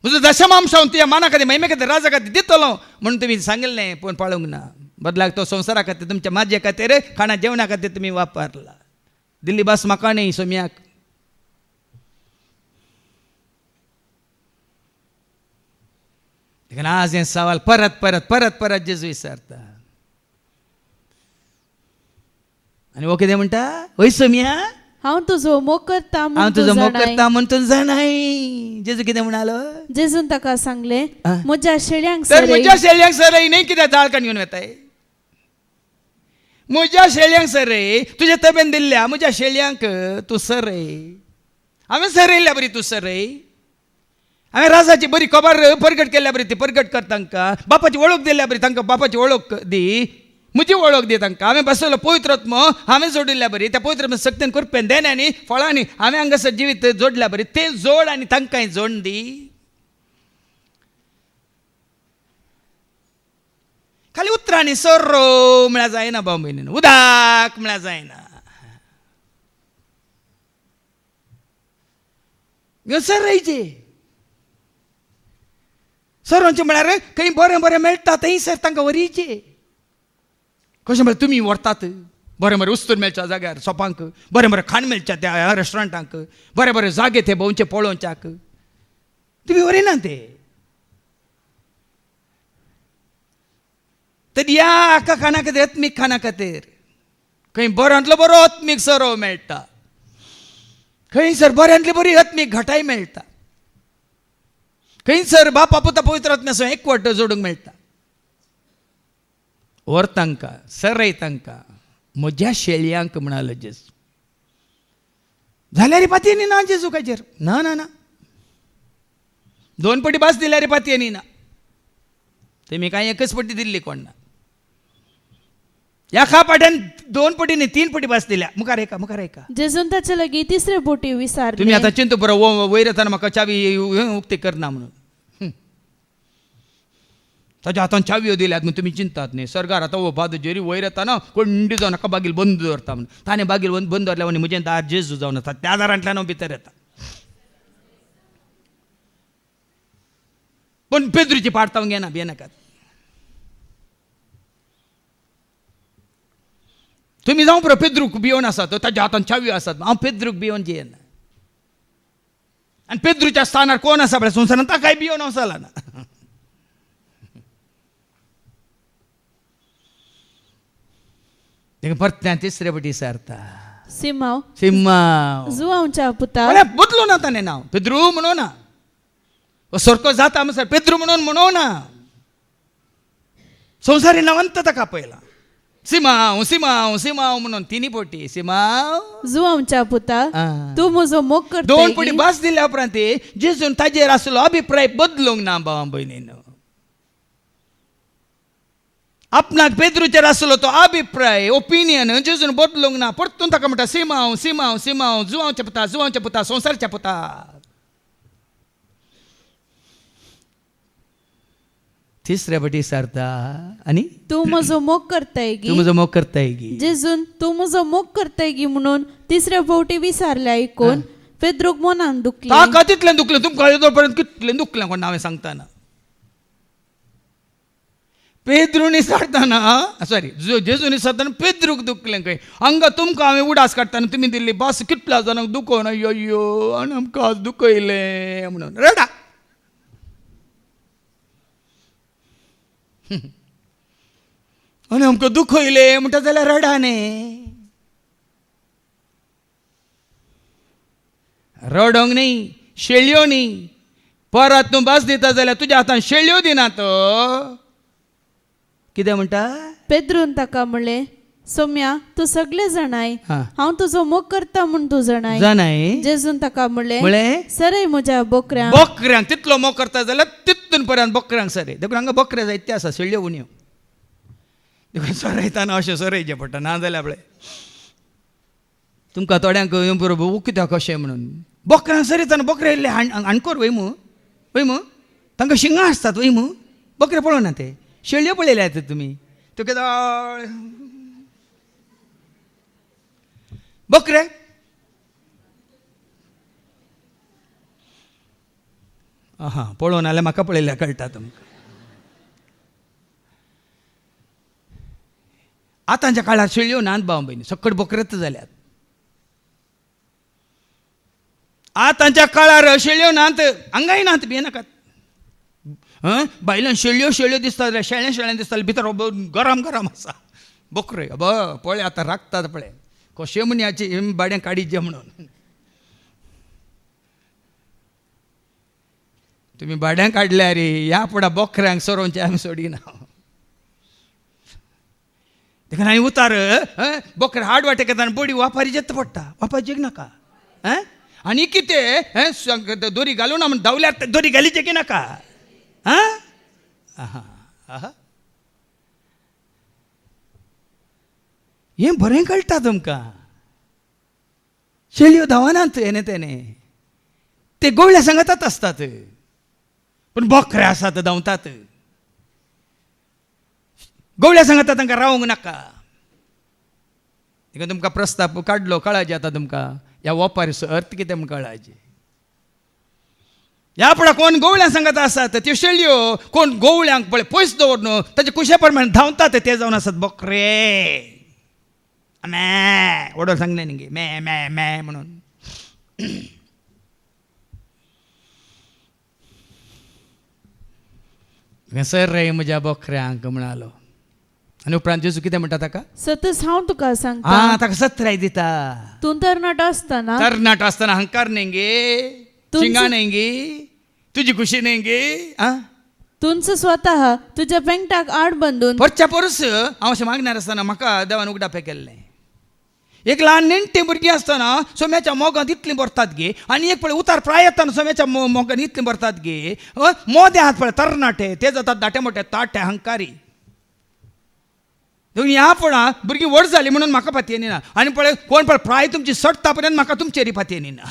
Speaker 1: म्हजो दशमांश हांव तुज्या माना खातीर महिमे खातीर राजा खातीर दितलो म्हणून तुमी सांगिल्लें पूण पळोवंक ना बदलाक तो संवसारा खातीर तुमच्या माजे खातीर खाणा जेवणा खातीर तुमी वापरला दिल्ली बस म्हाका न्ही सोम्याक देखून आज हें सवाल परत परत परत परत जेजू विचारता आनी वो कितें म्हणटा वय सोम्या
Speaker 3: हांव तुजो मोग करता
Speaker 1: हांव तुजो मोग करता म्हूण तूं जाणाय जेजू कितें म्हणालो
Speaker 3: जेजून ताका सांगलें म्हज्या शेळ्यांक
Speaker 1: तर म्हज्या शेळ्यांक सरय न्ही कित्याक जाळ काडून घेवन वताय म्हज्या शेळयांक सर रे, तुज्या तब्येन दिल्ल्या म्हज्या शेळयांक तूं सर रे. हांवें सरयल्ल्या बरी तूं सर रे. हांवें राजाची बरी खबर परगट केल्ल्या बरी ती परगट कर तांकां. बापाची वळख दिल्ल्या बरी तांकां बापाची वळख दी. म्हजी वळख दी तांकां. हांवें बसयलो पवित्र आत्मो हांवें जोडिल्ल्या बरी. त्या पवित्र आत्म्यान सक्तीन करपेन देण्यांनी फळांनी हांवें हांगासर जिवीत जोडल्या बरी. ते जोड आनी तांकांय जोड दी. खाली उतरांनी सर्रो म्हळ्यार जायना भाव भयणीनो. उदाक म्हळ्यार जायना. सर रयचे सरोंचे म्हळ्यार खंय बरें बरें मेळटा थंय सर तांकां व्हरयचे. कशें म्हळ्यार तुमी व्हरतात बरें बरें उस्तूर मेळच्या जाग्यार सोपांक, बरें बरें खाण मेळच्या त्या रेस्टॉरंटांक, बरें बरें जागे ते भोंवचे पळोवच्याक तुमी व्हरिना ते. तर या हाका खाना खातीर आत्मीक खाना खातीर खंय बऱ्यांतलो बरो आत्मीक सरो मेळटा. खंयसर बऱ्यांतली बरी आत्मीक घटाय मेळटा. खंयसर बापा पुता पवित्र आत्म्याचो एकवट जोडूंक मेळटा. व्हर तांकां सरय तांकां म्हज्या शेळयांक म्हणालो जेजू. जाल्यार पातयेनी ना जेजू काजेर. ना ना ना 2 पटी भास दिल्यार पातयेनी ना. तेमी कांय एकच पटी दिल्ली कोण ना. एका पाट्यान 2 पटी न्ही 3 पटी भास दिल्या. मुखार एका मुखार एका.
Speaker 3: जेजून ताचे लागीं तिसरे बोटी विचारले.
Speaker 1: तुम्ही आता चिंतू बरो वयर येताना म्हाका चावी उक्ती करना म्हणून. ताच्या हातान चावयो दिल्यात म्हणून तुमी चिंतात न्ही. सरकार आतां वो बाद जेरी वयर येताना कोंडी जावन नाका बागील बंद दवरता म्हणून. ताणें बागील बंद दवरल्या म्हणे म्हजें दार जेजू जावन आसा. त्या दारांतल्यान हांव भितर येता. पण पेद्रूची पाड हांव घेना भियेनाकात. तुम्ही जावं पळय पेद्रूक भियोन आसात ताच्या हातान चावयो आसात. हांव पेद्रूक भियोन जेयना. आनी पेद्रूच्या स्थानार कोण आसा पळय संवसारांत ताकाय भियोन हांव चलना. परत्यान तिसरे पटी सारता
Speaker 3: सिमाव
Speaker 1: सिम्मा
Speaker 3: जुआंवच्या पुता
Speaker 1: बदलू ना ताणें नांव. पेद्रू म्हणो ना. सारको जाता म्हणसर पेद्रू म्हणून ना. संवसारी नांवांत ताका पळयला. सिमाव सिमाव सिमाव म्हणून 3 पटी सिमाव
Speaker 3: जुआंवच्या पुता तूं म्हजो मोग करता.
Speaker 1: 2 पटी भास दिल्या उपरांत जेजून ताजेर आसलो अभिप्राय बदलूंक ना भावा भयणीनो. आपणाक पेद्रूचेर आसलो तो अभिप्राय ओपिनियन जेजून बदलूंक ना. परतून ताका म्हणटा सिमाव सिमाव सिमाव जुआंवच्या पुता संवसारच्या पुता. तिसऱ्या पटी सारता आनी
Speaker 3: तूं म्हजो मोग करताय
Speaker 1: तूं म्हजो मोग करताय गी.
Speaker 3: जेजून तूं म्हजो मोग करताय गी म्हणून तिसऱ्या फावटी विचारले आयकून पेद्रूक मनान दुखलें.
Speaker 1: ताका तितलें दुखलें तुमकां येदो पर्यंत कितलें दुखलें कोण हांवें सांगताना. पेद्रूनी सारताना सॉरी जेजूनी सारताना पेद्रूक दुखलें खंय. हांगा तुमकां हांवें उडास काडटाना तुमी दिल्ली भास कितल्या जाणांक दुखोवन अय्यो आनी आमकां आज दुखयलें म्हणून रडा. आनी आमकां दुखयलें म्हणटा जाल्यार रडा न्ही. रडोंक न्ही शेळयो न्ही. परत तूं भास दिता जाल्यार तुज्या हातान शेळयो दिना तो. कितें म्हणटा
Speaker 3: पेद्रून ताका म्हणलें सोम्या तूं सगळे जाणाय हांव तुजो मोग करता म्हूण तूं जाणाय. जेजून ताका म्हणलें सरय म्हज्या
Speaker 1: बोकऱ्यांक तितलो मोग करता जाल्यार तितून पर्यंत बोकऱ्यांक सरय. देखून हांगा बोकरे जायते आसा शेळयो उण्यो. देखून सरयताना अशें सरयचें पडटा ना जाल्यार पळय तुमकां थोड्यांक बरोबर कित्याक कशें म्हणून. बोकऱ्यांक सरयताना बोकरे इल्ले हाणकोर वयमू तांकां शिंगां आसतात वयमू. बोकरे पळोवना ते शेळयो पळयल्यात तुमी. तुका बोकरे पळोवन जाल्यार म्हाका पळयल्यार कळटा तुमकां. आतांच्या काळार शेळयो नात भाव भयणी सकट बोकरेच जाल्यात. आतांच्या काळार शेळयो नात हांगाय नात भियेनाकात. भायल्यान शेळयो शेळयो दिसता जाल्यार शेळ्यां दिसता भितर गरम गरम आसा. बोकरे पळय आतां राखतात पळय कशे मुन्याचे बाड्यां काडीचे म्हणून. तुमी बाड्यां काडल्या रे ह्या फुडा बोकऱ्यांक सरोवचे आमी सोडिना. देखा नाही उतार बोकर हाड वाटे घेता बोडी वापारी जेत पडटा वापारी जेग नाका आणि किती दोरी घालून ना धावल्यार दोरी घालीचे की नाका हे बरें कळटा तुमकां शेळयो धावनात हेने तेने ते गोवळ्या सांगतात असतात पण बोकरे आसात धांवतात गोवळ्या सांगतात तांकां रावूंक नाका देखून तुमकां प्रस्ताव काडलो कळाचे आतां तुमकां ह्या ओपारीचो अर्थ कितें म्हूण कळाचे ह्या फुडें कोण गोवळ्या सांगता आसात त्यो शेळयो कोण गोवळ्यांक पळय पयस दवरून ताचे कुशे प्रमाणे धांवतात ते जावन आसात बोकरे मॅ वडो सांगले न्ही मॅ मॅ मॅ म्हणून सर रे म्हज्या बोकऱ्यांक म्हणालो आनी उपरांत जेजू कितें म्हणटा ताका
Speaker 3: सतत हांव तुका सांगता
Speaker 1: ताका सत्राय दिता
Speaker 3: तूं तरणाटो आसतना
Speaker 1: अहंकार न्ही गे चिंगा न्ही गे तुजी खुशी न्ही गे
Speaker 3: तुंच स्वता तुज्या पेंगटाक आड बांदून
Speaker 1: परच्या परस हांव अशें मागणार आसतना म्हाका देवान उगडापे केल्लें एक ल्हान नेणटी भुरगीं आसतना सोम्याच्या मोगांत इतलीं भरतात गे आनी एक पळय उतार प्राय येताना सोम्याच्या मोगांत इतलीं भरतात गे मोदे आहात पळय तरणाटे ते जातात दाटे मोठे ताटे अहंकारी ह्या फळां भुरगीं व्हड जालीं म्हणून म्हाका पातयेनी ना आनी पळय कोण पळय प्राय तुमची सडटा पर्यंत म्हाका तुमचेरी पातयेनी ना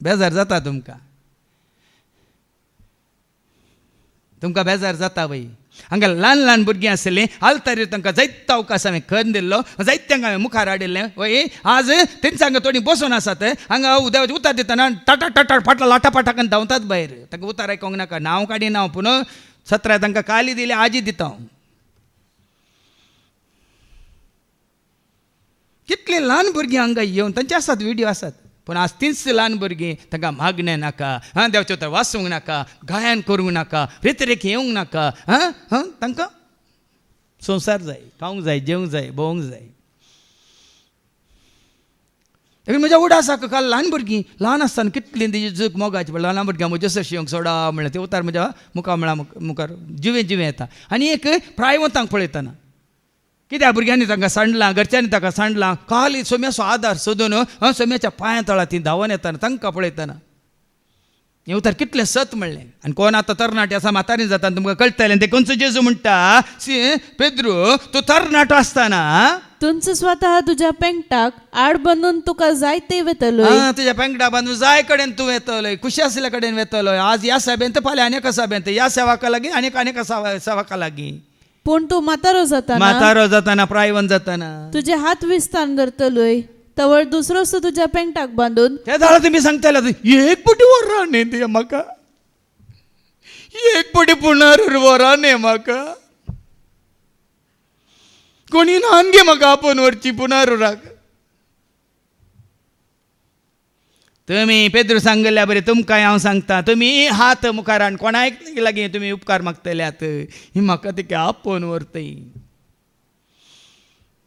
Speaker 1: बेजार जाता तुमकां बेजार जाता वय हांगा ल्हान ल्हान भुरगीं आसलीं आलतारीर तांकां जायतो अवकाश हांवें खण दिल्लो जायत्यांक हांवें मुखार हाडिल्लें वय आज तेंच्या हांगा थोडीं बसून आसात हांगा उदक उतार दितना टाटा टाटा फाटला लाटा पाटा करून धांवतात भायर तांकां उतार आयकोंक नाका नांव काडीन हांव पूण सतरा तांकां काली दिली आजी दिता हांव कितलीं ल्हान भुरगीं हांगा येवन तांचे आसात व्हिडियो आसात पूण आज तीच ल्हान भुरगीं तांकां मागणें नाका देवचें उतर वाचूंक नाका गायन करूंक नाका रेतरेक येवंक नाका तांकां संवसार जाय खावंक जाय जेवंक जाय भोवंक जाय देखून म्हज्या उडासाक काल ल्हान भुरगीं ल्हान आसतना कितलीं तेजी जग मोगाची पळय ल्हान भुरग्यां म्हज्या जसं शिवंक सोडा म्हणलें ते उतार म्हज्या मुखार मुखार जिवें जिवें येता आनी एक प्रायवंतांक पळयतना कित्या भुरग्यांनी तांकां सांडलां घरच्यांनी ताका सांडलां खाली सोम्याचो आदार सोदून सोम्याच्या पांया तळा ती धांवन येताना तांकां पळयतना हें उतर कितलें सत म्हणलें आनी कोण आतां तरणाटी आसा म्हातारी जाता तुमकां कळटलें ते खंयचो जेजू म्हणटा पेद्रू तूं तरणाटो आसतना
Speaker 3: तुंच स्वता तुज्या पेंगटाक आड बांदून तुका जाय ते वेतलोय
Speaker 1: तुज्या पेंगटा बांदून जाय कडेन तूं वेतलोय खुशी आसल्या कडेन वेतलोय आज ह्या सभेंत फाल्यां आनी एका सभेंत ह्या सेवाका लागीं आनी एका सेवाका लागीं
Speaker 3: पूण तूं मातारो
Speaker 1: जाताना प्रायवन जाताना
Speaker 3: तुजे हात विस्तान धरतलोय तवळ दुसरोच तुज्या पेंगटाक बांदून
Speaker 1: त्या जाल्यार तुमी सांगताले एक पुटी वरां न्ही ते म्हाका एक पुटी पुणार वरां न्ही म्हाका कोणी न्हान गे म्हाका आपोवन व्हरची पुनारुराक तुमी पेद्रू सांगल्या बरें तुमकां हांव सांगता तुमी हात मुखार आनी कोणाक लागीं तुमी उपकार मागतल्यात ही म्हाका तिका आपोवन व्हरतय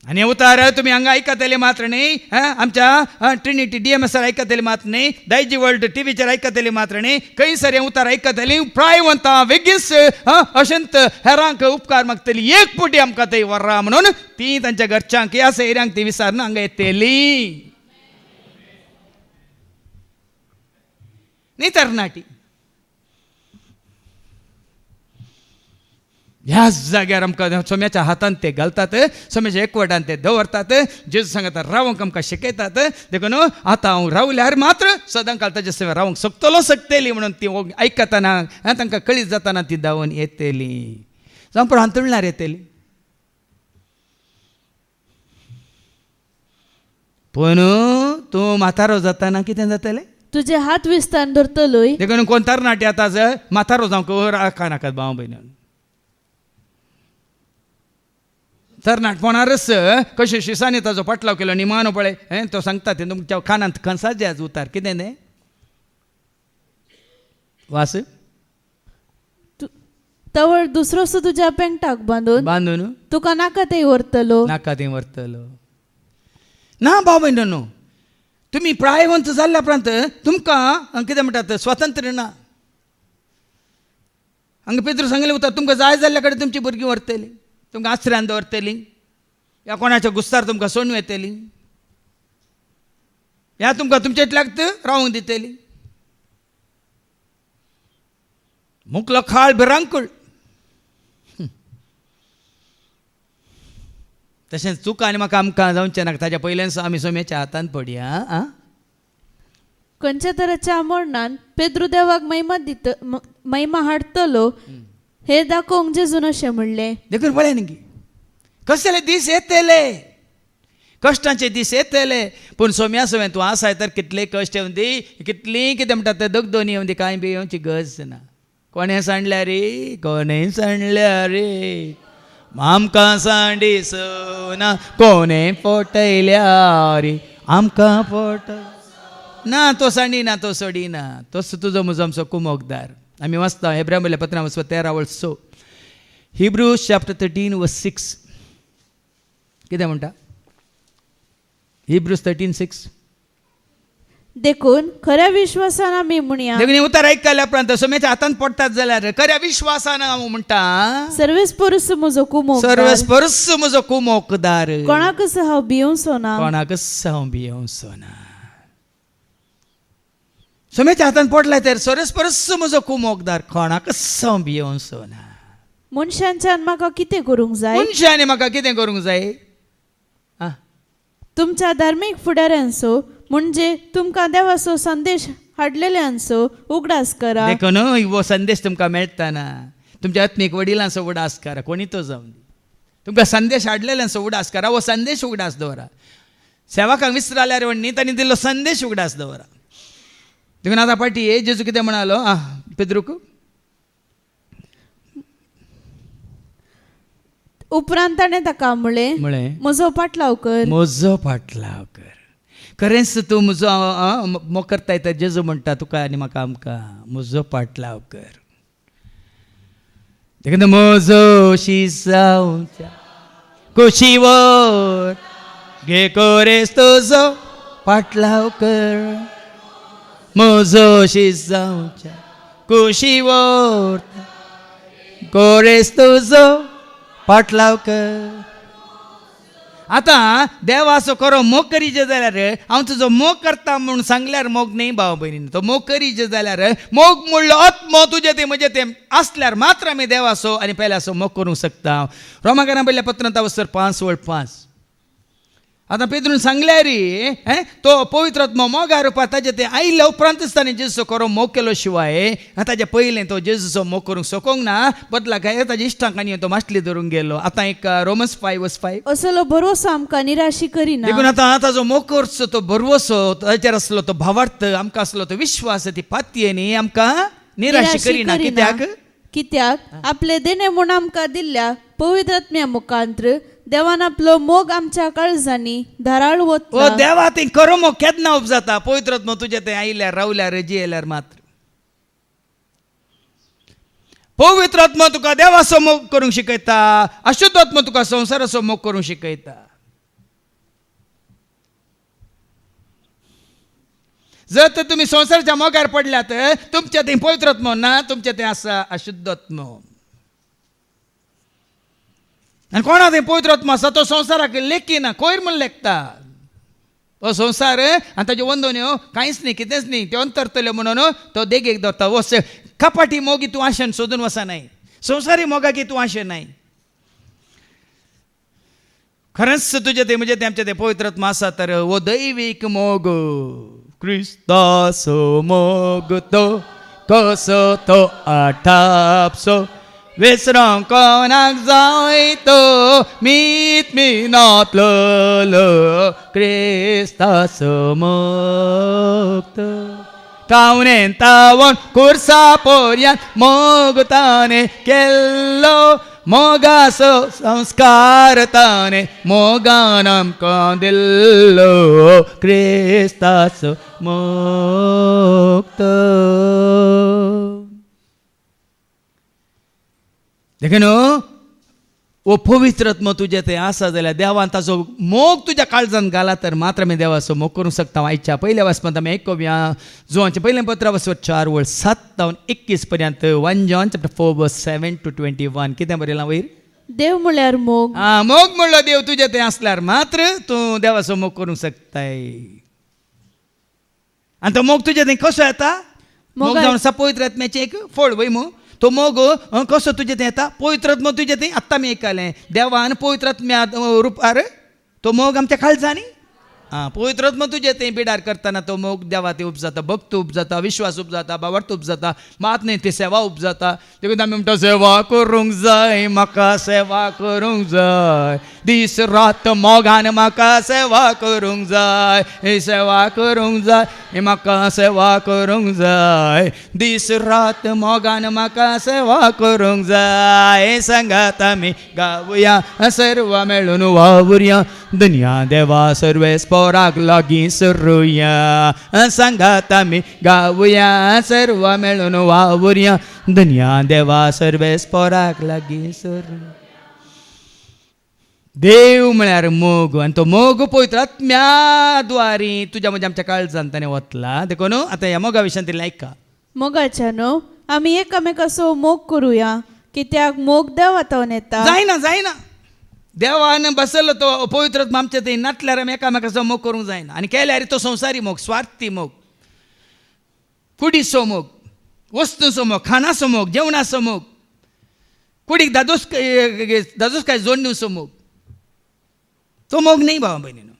Speaker 1: आनी उतार तुमी हांगा आयकतले मात्र न्ही आमच्या ट्रिनिटी DMSR आयकतले मात्र न्ही दायजी वर्ल्ड टीव्हीचेर आयकतले मात्र न्ही खंय सर हें उतार आयकतली प्रायवंतां वेगीच अशंत हेरांक उपकार मागतली एक पुटी आमकां थंय व्हरां म्हणून ती तांच्या घरच्यांक ह्या सैऱ्यांक ती विचारून हांगा येतली न्ही तरणाटी ह्याच जाग्यार आमकां सोम्याच्या हातान ते घालतात सोम्याच्या एकवटान ते दवरतात जेजू सांगता रावंक आमकां शिकयतात देखून आतां हांव रावल्यार मात्र सदां काल ताचे सेवा रावंक शकतली म्हणून ती आयकतना तांकां कळीत जाताना ती धांवन येतली जावं पण हांतुळणार येतली पूण तूं म्हातारो जाताना कितें जातलें
Speaker 3: तुजे हात विस्तान धरतलोय
Speaker 1: देखून कोण तरणाटी आतां म्हातारो जावंक राखा नाकात भाव भयण तरणाटपणारच कशें शिसांनी ताजो पाटलाव केलो निमानो पळय तो सांगता ते तुमच्या कानांत खंसाचे आज उतार कितें न्ही वास
Speaker 3: तवळ दुसरोच तुज्या पेंगटाक बांदून तुका नाका ते व्हरतलो
Speaker 1: ना भाव भयण तुमी प्रायवंत जाल्ल्या उपरांत तुमकां कितें म्हणटात स्वातंत्र्य ना हांगा पेद्रू सांगलें उतर तुमकां जाय जाल्ल्या कडेन तुमची भुरगीं व्हरतली तुमकां आसऱ्यान दवरतली, या कोणाच्या गुस्तार तुमकां सोडून येतली, या तुमकां तुमचे लागत रावूंक दितली. मुकलो खाळ भिरांकूळ. तशेंच चुका आनी म्हाका आमकां जावचें नाका. ताच्या पयल्यान आमी सोम्याच्या हातान पडया. आं
Speaker 3: खंयच्या तराच्या आमोणान पेद्रू देवाक महिमा हाडटलो हे दाखोवंक जेजून अशें म्हणलें.
Speaker 1: देखून पळय न्ही कसले दीस येतले, कश्टांचे दीस येतले, पूण सोम्या सोम्या तूं आसाय तर कितले कश्ट येवन दी, कितलीं कितें म्हणटा तें दगदोनी येवन दी, कांय बी येवची गरज ना. कोणें सांडल्या रे, कोणें सांडल्या रे, आमकां सांडिसना, कोणें फटयल्या रे, आमकां फट ना. तो सांडिना, तो सोडिना, तोच तुजो म्हजो आमचो कुमोगदार. आमी वाचता हेब्राय बरयल्ल्या पत्रां 13 Hebrews chapter 13:6 कितें म्हणटा? Hebrews 13:6
Speaker 3: देखून खऱ्या विश्वासान आमी म्हणया.
Speaker 1: देखून उतर आयकल्या उपरांत सोम्याच्या हातान पडटात जाल्यार खऱ्या विश्वासान हांव म्हणटा,
Speaker 3: सर्वेस्परस म्हजो कुमोगदार,
Speaker 1: सर्वेस्परस म्हजो कुमोगदार,
Speaker 3: कोणाकच हांव भिवंचो ना,
Speaker 1: कोणाकच हांव भिवंचो ना. सोम्याच्या हातान पडलाय तर सर्वेस्परस म्हजो कुमोगदार, कोणाकच हांव भिवंचो ना.
Speaker 3: मनशांच्यान म्हाका कितें करूंक जाय?
Speaker 1: मनशांनी म्हाका कितें करूंक जाय?
Speaker 3: तुमच्या धार्मीक फुडाऱ्यांचो म्हणजे तुमकां देवाचो संदेश हाडलेल्यांचो उगडास करा.
Speaker 1: देखून हो संदेश तुमकां मेळटाना तुमच्या आत्मीक वडिलांचो उगडास करा, कोणी तो जावन दी. तुमकां संदेश हाडलेल्यांचो उगडास करा, हो संदेश उगडास दवरा. सेवकांक विसराल्यार म्हणनी तांणी दिल्लो संदेश उगडास दवरा. देखून आतां पाटी जेजू कितें म्हणालो पेद्रूक?
Speaker 3: उपरांत ताणें ताका म्हळें, म्हजो पाटलाव कर,
Speaker 1: म्हजो पाटलाव कर. खरेंच तूं म्हजो मोकरताय तर जेजू म्हणटा तुका आनी म्हाका आमकां, म्हजो पाटलाव कर. देखून म्हजो शिसांवच्या कुशीवर घे कोरेस तुजो पाटलाव कर. म्हजो शिसांवच्या कुशीवर कोरेस तुजो पाटलाव कर. आतां देवाचो खरो मोग करीचे जाल्यार हांव तुजो मोग करता म्हणून सांगल्यार मोग न्ही भाव भयणी. तो मोग करीचे जाल्यार मोग म्हणलो आत्मो तुजे ते म्हजे ते आसल्यार मात्र आमी देवाचो आनी पेल्याचो मोग करूंक शकता. रोमाकारां बरयल्ल्या पत्रांत 5:5 आतां पेद्रून सांगल्यार तो पवित्र आत्मो मोगा रुपांत ताजे ते आयिल्ल्या उपरांतच ताणें जेजूचो खरो मोग केलो शिवाय ताजे पयलें तो जेजूचो मोग करूंक सोकोंक ना. बदलाक ताजे इश्टांक आनी तो माश्टली धरून गेलो. आतां एक रोमन्स 5:5
Speaker 3: असलो भरोसो आमकां निराशी करिना.
Speaker 1: देखून आतां ताजो मोग करचो तो भरवसो ताचेर आसलो तो भावार्थ, आमकां आसलो तो विश्वास, ती पातये न्ही आमकां निराशी करिना.
Speaker 3: कित्याक आपले देणे म्हूण आमकां दिल्ल्या पवित्र आत्म्या मुखांत्र देवान आपलो मोग आमच्या काळजांनी धाराळ वतला.
Speaker 1: देवा ती खरो मोग केन्ना उपजाता? पवित्र आत्मो तुजे ते आयल्यार रावल्यार रजी येयल्यार मात्र. पवित्र आत्मो तुका देवाचो मोग करूंक शिकयता, अशुद्ध आत्मो तुका संवसाराचो मोग करूंक शिकयता. जर तर तुमी संवसाराच्या मोगार पडल्यात तुमचे थंय पवित्र आत्मो ना, तुमचे थंय आसा अशुद्ध आत्मो. आनी कोणा थंय पवित्र आत्मो आसा तो संवसाराक लेखी ना, कोयर म्हूण लेखता. हो संवसार आनी ताज्यो वंदन्यो कांयच न्ही, कितेंच न्ही, त्यो अंतरतल्यो म्हणून तो देगेक धरता. हो कपाटी मोगी तूं आशेन सोदून वचनाय, संवसारी मोगाकी तूं आशेनाय. खरेंच तुजे ते म्हणजे ते आमचे ते पवित्र आत्मा आसा तर हो दैवीक मोग, क्रिस्ताचो मोग तो कसो तो आठापसो विसरोंक कोणाक जाय तो मीत मिनातलो क्रिस्ताचो मोग तो. कावनेन तावन कुर्सा पोरयान मोग ताणे केल्लो, मोगाचो संस्कार ताणे मोगान आमकां दिल्लो क्रिस्ताचो मोग तो. देखून ओ पवित्र आत्मो तुजे ते आसा जाल्यार देवान ताचो मोग तुज्या काळजान घाला तर मात्र आमी देवाचो मोग करूंक शकता. आयच्या पयल्या वाचपांत आमी आयकुया जोआंचें पयलें पत्र 4:7-21 पर्यंत 1 John chapter 4 verse 7 to 21 कितें बरयलां वयर?
Speaker 3: देव म्हळ्यार मोग.
Speaker 1: मोग म्हणलो देव तुझे ते असल्यार मात्र तूं देवाचो मोग करूंक शकताय. आनी तो मोग तुझे थंय कसो येता? मोग जावन आसा पवित्र आत्म्याचें एक फळ वय मो. तो मोग कसो तुजे थंय येता? पवित्र आत्मा तुजे थंय आत्तां आमी आयकलें देवान पवित्र आत्म्या रुपार तो मोग आमच्या काळजांनी पवित्र आत्मा तुजे थंय बिडार करतना तो मोग देवा ते उपजाता, भक्त उपजाता, विश्वास उपजाता, भावार्थ उपजाता, मात न्ही ती सेवा उपजाता. देखून आमी म्हणटा सेवा करूंक जाय, म्हाका सेवा करूंक जाय, दीस रात मोगान म्हाका सेवा करूंक जाय, हे सेवा करूंक जाय, हे म्हाका सेवा करूंक जाय, दीस रात मोगान म्हाका सेवा करूंक जाय. सांगात आमी गावया सर्व मेळून वावुरया, दुनिया देवा सर्वेस पोराक लागीं सरुया. सांगात आमी गावया सर्व मेळून वावुरया, दुनिया देवा सर्वेस पोराक लागीं सरुया. देव म्हळ्यार मोग आनी तो मोग पवित्र आत्म्या द्वारी तुज्या म्हणजे आमच्या काळजांत ताणें वतला. देखून आतां ह्या मोगा विशयान तरी आयका.
Speaker 3: मोगाच्या न्हू आमी एकामेकाचो मोग करुया, कित्याक मोग देवातावन येता.
Speaker 1: जायना देवान बसयलो तो पवित्र आत्मा आमचे थंय नाटल्यार आमी एकामेकाचो मोग करूंक जायना. आनी केल्यार तो संवसारी मोग, स्वार्थी मोग, कुडीचो मोग, वस्तूचो मोग, खाणाचो मोग, जेवणाचो मोग, कुडीक दादोसकाय जोडणीचो मोग, तो मोग न्ही भावा भयणीनो.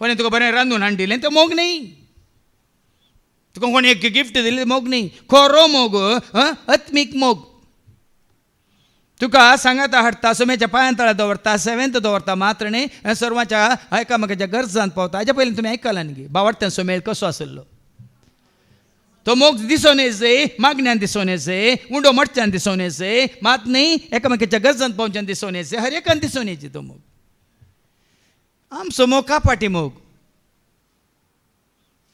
Speaker 1: कोणें तुका बरें रांदून हाडून दिलें तो मोग न्ही. तुका कोणी एक गिफ्ट दिलें मोग न्ही. खरो मोग आत्मीक मोग. तुका सांगात हाडटा, सोम्याच्या पांयां तळा दवरता, सेवेंत दवरता, मात्र न्ही सर्वांच्या एकामेकाच्या गरजांत पावता. हाच्या पयलीं तुमी आयकलां न्ही बावार्थ्यान सोमेल कसो आसलो. तो मोग दिसून येचे, मागण्यान दिसून येचे, उंडो मडच्यान दिसून येचे, मात न्ही एकामेकाच्या गरजांत पावच्यान दिसून येचे, हर एकान दिसून येची तो मोग. आमचो मोग कापाटी मोग.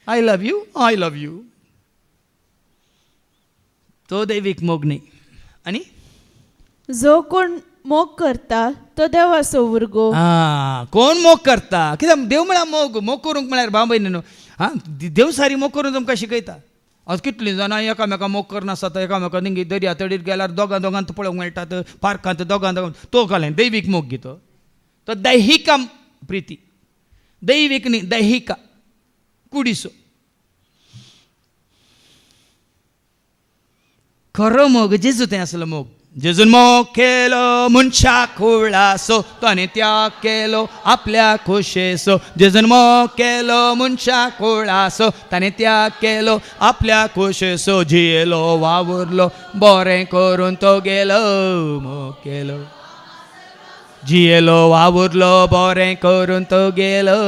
Speaker 1: I love you, I love you. तो दैवीक मोग न्ही. आनी
Speaker 3: जो कोण मोग करता तो देवाचो उर्गो.
Speaker 1: कोण मोग करता? कित्याक देव म्हळ्यार मोग करूंक म्हळ्यार भाव भयणीनो देव सारी मोग करून तुमकां शिकयता. आज कितलीं जाणां एकामेका मोग करनासता, एकामेका निंगी दर्या तडीर गेल्यार दोगांत पळोवंक मेळटात, पार्कांत दोगांत तो घालें दैवीक मोग घेतो. तो दैहिका प्रिती, दैवीक न्ही दैहिका कुडीचो. खरो मोग जेजू थंय आसलो मोग. जेजून मोग केलो मनशाक खुळासो, ताणें त्याग केलो आपल्या खोशेचो. जेजून मोग केलो मनशाक खुळासो, ताणें त्याग केलो आपल्या खोशेचो. जियेलो वावुरलो बरें करून तो गेलो मोग केलो. जियेलो वावुरलो बरें करून तो गेलो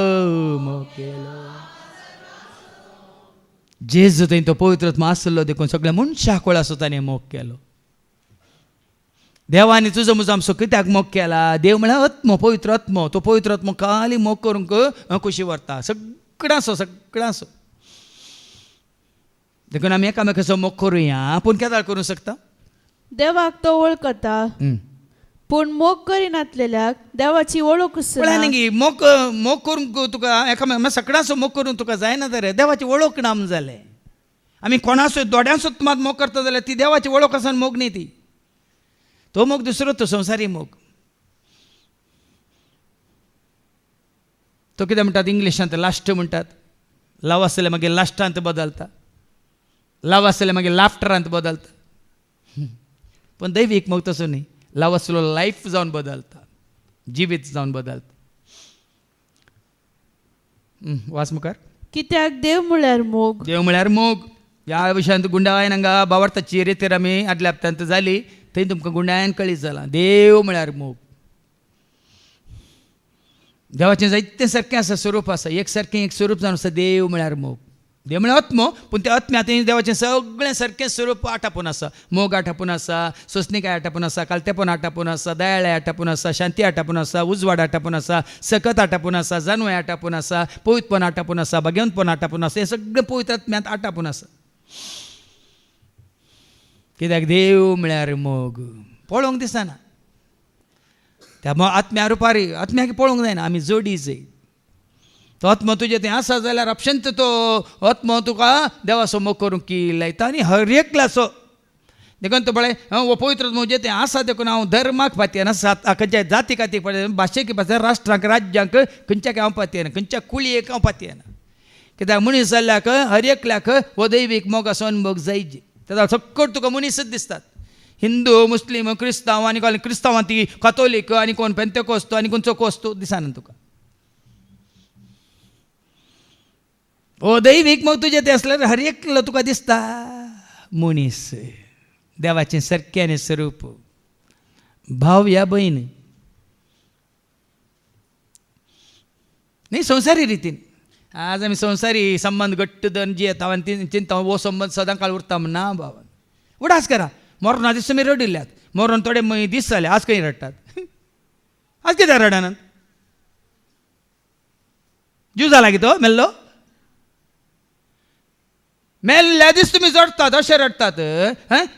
Speaker 1: मोग केलो. जेजू थंय तो पवित्र आत्मा आसलो देखून सगळ्या मनशाक खुळासो ताणें मोग केलो. देवानी तुजो मुजो आमचो कित्याक मोग केला? देव म्हळ्यार आत्मो, पवित्र आत्मो. तो पवित्र आत्मो खाली मोग करूंक खुशी व्हरता सगळ्यांचो. देखून आमी एकामेकाचो मोग करुया. पूण केदाळ करूंक शकता?
Speaker 3: देवाक तो वळखता, पूण मोग करिनासलेल्याक देवाची वळख
Speaker 1: न्ही. मोग करूंक तुका एकामेका सगळ्यांचो मोग करूंक तुका जायना जाल्यार देवाची वळख ना जालें. आमी कोणाचो दोड्यांचो मात मोग करता जाल्यार ती देवाची वळख आसा मोग न्ही ती. तो मोग दुसरो, तो संवसारी मोग. तो कितें म्हणटात इंग्लिशांत लास्ट म्हणटात. लव आसलें मागीर लास्टांत बदलता, लव आसलें मागीर लाफ्टरांत बदलता. पण दैवीक मोग तसो न्ही. लव आसलो लायफ जावन बदलता, जिवीत जावन बदलता. वाच मुखार.
Speaker 3: कित्याक देव म्हळ्यार मोग.
Speaker 1: देव म्हळ्यार मोग. ह्या विशयांत गुंडाळायन हांगा बावार्थाची रेतीर आमी आदल्या हप्त्यांत जाली, थंय तुमकां गुंडाळायन कळीत जालां. देव म्हळ्यार मोग. देवाचें जायतें सारकें आसा, स्वरूप आसा. एक सारकें एक स्वरूप जावन आसा देव म्हळ्यार मोग. देव म्हळ्यार आत्मो, पूण त्या आत्म्यांत देवाचें सगळें सारकें स्वरूप आटापून आसा. मोग आटापून आसा, सोंसणीकाय आटापून आसा, कालतेपण आटापून आसा, दयाळाय आटापून आसा, शांती आटापून आसा, उजवाड आटापून आसा, सकत आटापून आसा, जानवाय आटापून आसा, पवित्रपण आटापून आसा, भाग्यवंतपण आटापून आसा. हें सगळें पवित्र आत्म्यांत आटापून आसा. कित्याक देव म्हळ्यार मोग. पळोवंक दिसना त्या आत्म्या रुपारी. आत्म्याक पळोवंक जायना, आमी जोडी जाय. तो आत्मो तुजे थंय आसा जाल्यार अपशंत तो आत्मो तुका देवाचो मोग करूंक की लायता. आनी हर एकल्याचो देखून तो बळे वो पवित्र म्हणजे ते आसा देखून हांव धर्माक पातयना खंयच्या जाती खातीर भाशेक पातयना राष्ट्रांक राज्यांक खंयच्याक हांव पातयना खंयच्या कुळयेक हांव पातयना कित्याक मनीस जाल्ल्याक हर एकल्याक हो दैवीक मोगाचो अनुभव जायची तेन्ना सकट तुका मनीसच दिसतात हिंदू मुस्लीम क्रिस्तांव आनी क्रिस्तांवां ती कथोलीक आनी कोण पेंतेकोस्तो आनी कोण चोकोस्तो दिसना तुका हो दैवीक मोग तुजें तें असल्यार हर एकलो तुका दिसता मनीस देवाचें सारकें स्वरूप भाव या भयण न्ही संवसारी रितीन आज आमी संवसारी संबंध घट्ट धरून जियेता आनी चिंता हो संबंध सदां काळ उरता म्हण ना भावान उडास करा मरणा दिसा तुमी रडिल्ल्यात मरण थोडे दीस जाले आज खंय रडटात आज कित्याक रडनात जीव जाला की तो मेल्लो मेल्ल्या दीस तुमी रडतात अशें रडतात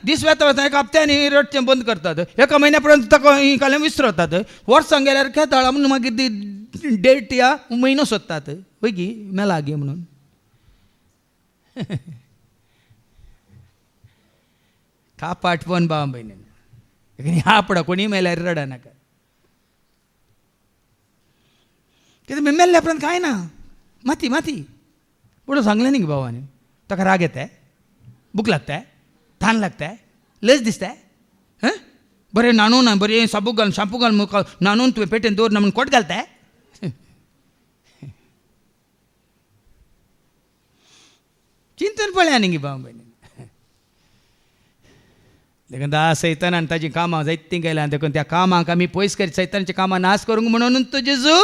Speaker 1: दीस वेता वता एका हप्त्यांनी रडचें बंद करतात एका म्हयन्या पर्यंत ताका कालें विसरतात वर्सां गेल्यार खेताळा म्हणून मागीर ती डेट या म्हयनो सोदतात पळय गी मेला गे म्हणून कापाटपण भाव भयणीन ह्या पडा कोणी मेल्यार रडा नाका कित्याक मेल्ल्या पर्यंत कांय ना माती माती पुढे सांगलें न्ही भावानी ताका राग येताय भूक लागताय थान लागताय लज दिसताय बरें नाणून बरें साबू घालून शांपू घालून नाणून तुवें पेटेन दवर ना म्हणून कोट घालताय चिंतन पळया न्ही गे भाव भयणी देखून सैतानान ताजी कामां जायतीं केल्यां देखून त्या कामाक आमी पयस करीत सैतानाची कामां नाश करूंक म्हणून तो जेजू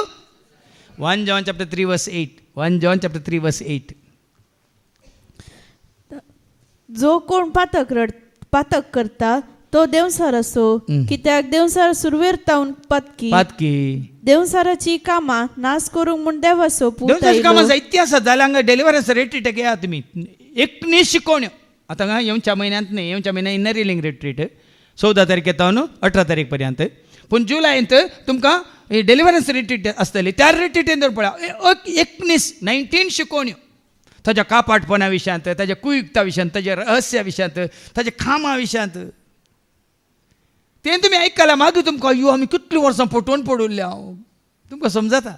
Speaker 1: 1 John chapter 3 verse 8 1 John chapter 3 verse 8
Speaker 3: जो कोण पातक करता तो देवसार असो कित्याक देवसार सुरवेर तावन पातकी देवसाराची कामां नाश करूंक म्हूण देवाचो पूत
Speaker 1: देवसाराची कामां जायतीं आसात जाल्यार हांगा डेलिव्हरन्स रिट्रीट घेया तुमी 19 शिकोवण्यो आतां येवच्या म्हयन्यांत न्ही येवच्या म्हयन्यांत इनर हिलिंग रिट्रीट 14 तारीख येतावन 18 तारीख पर्यंत पूण जुलयात तुमकां डेलिव्हरन्स रिट्रीट आसतली त्या रिट्रीटेन जर पळया 19 शिकोवण्यो ताच्या कापाटपणा विशयांत ताच्या कुयुक्ता विशयांत ताच्या रहस्या विशयांत ताच्या खामा विशयांत तें तुमी आयकलां मागीर तुमकां अयो आमी कितलीं वर्सां पटोवन पडुल्ले हांव तुमकां समजता